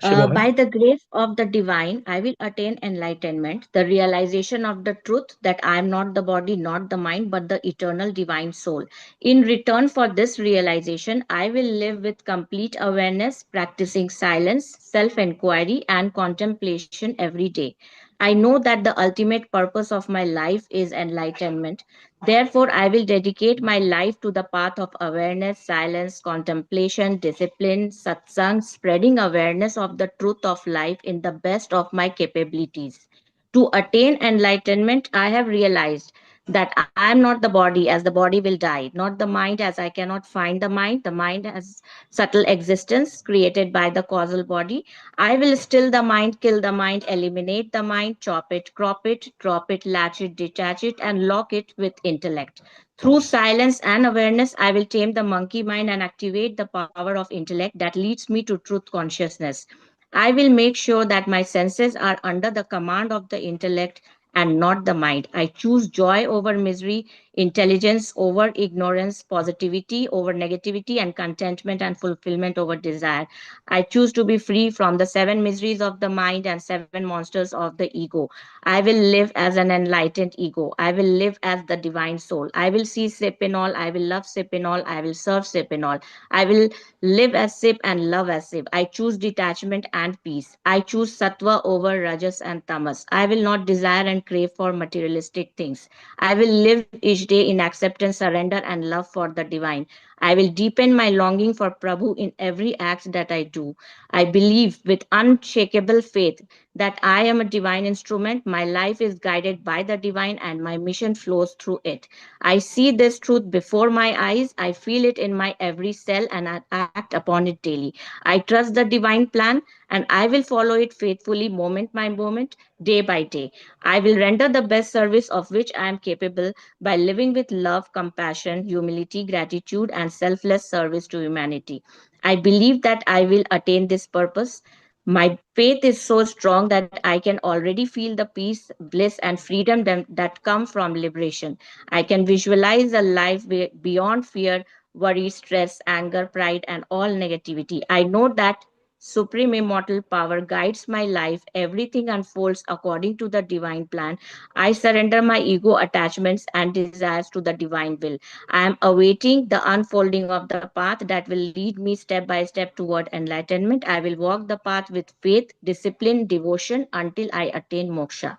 Shivam. By the grace of the divine, I will attain enlightenment, the realization of the truth that I am not the body, not the mind, but the eternal divine soul. In return for this realization, I will live with complete awareness, practicing silence, self inquiry, and contemplation every day. I know that the ultimate purpose of my life is enlightenment. Therefore, I will dedicate my life to the path of awareness, silence, contemplation, discipline, satsang, spreading awareness of the truth of life in the best of my capabilities. To attain enlightenment, I have realized that I am not the body, as the body will die, not the mind, as I cannot find the mind has subtle existence created by the causal body. I will still the mind, kill the mind, eliminate the mind, chop it, crop it, drop it, latch it, detach it, and lock it with intellect. Through silence and awareness, I will tame the monkey mind and activate the power of intellect that leads me to truth consciousness. I will make sure that my senses are under the command of the intellect and not the mind. I choose joy over misery, intelligence over ignorance, positivity over negativity, and contentment and fulfillment over desire. I choose to be free from the 7 miseries of the mind and 7 monsters of the ego. I will live as an enlightened ego. I will live as the divine soul. I will see Sip in all. I will love Sip in all. I will serve Sip in all. I will live as Sip and love as Sip. I choose detachment and peace. I choose Sattva over Rajas and Tamas. I will not desire and crave for materialistic things. I will live each day in acceptance, surrender, and love for the divine. I will deepen my longing for Prabhu in every act that I do. I believe with unshakable faith that I am a divine instrument. My life is guided by the divine and my mission flows through it. I see this truth before my eyes. I feel it in my every cell and I act upon it daily. I trust the divine plan and I will follow it faithfully, moment by moment, day by day. I will render the best service of which I am capable by living with love, compassion, humility, gratitude, and selfless service to humanity. I believe that I will attain this purpose My faith is so strong that I can already feel the peace, bliss, and freedom that come from liberation. I can visualize a life beyond fear, worry, stress, anger, pride, and all negativity. I know that supreme immortal power guides my life. Everything unfolds according to the divine plan. I surrender my ego attachments and desires to the divine will. I am awaiting the unfolding of the path that will lead me step by step toward enlightenment. I will walk the path with faith, discipline, devotion until I attain moksha.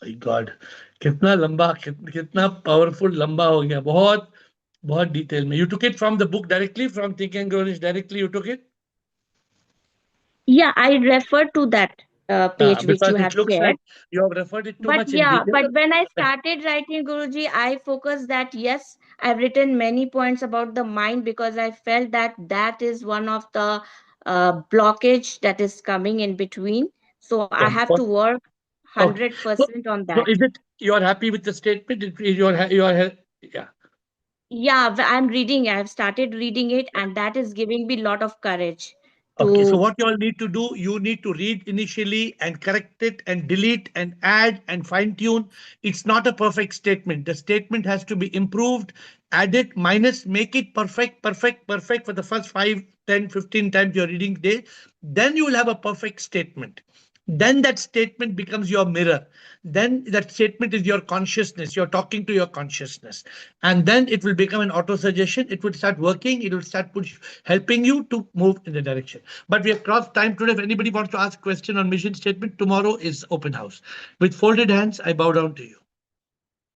My God, कितना लंबा कितना powerful लंबा हो गया, बहुत बहुत detail में. You took it from the book directly, from Think and Grow Rich directly. You took it. Yeah, I refer to that page which you Because have it looks shared. like you have referred it too But much in yeah, detail. but when I started writing Guruji, I focused that yes, I've written many points about the mind because I felt that that is one of the blockage that is coming in between. So I Yeah. have to work Okay. So, 100% on so that. is it you are happy with the statement? Yeah. Yeah, I'm reading. I have started reading it, and that is giving me a lot of courage Okay, so to. what you all need to do, you need to read initially and correct it and delete and add and fine tune. It's not a perfect statement. The statement has to be improved, added, minus, make it perfect, perfect, perfect for the first 5, 10, 15 times you're reading day. Then you will have a perfect statement. Then that statement becomes your mirror. Then that statement is your consciousness. You're talking to your consciousness. And then it will become an auto suggestion. It will start working. It will start helping you to move in the direction. But we have crossed time today. If anybody wants to ask a question on mission statement, tomorrow is open house. With folded hands, I bow down to you.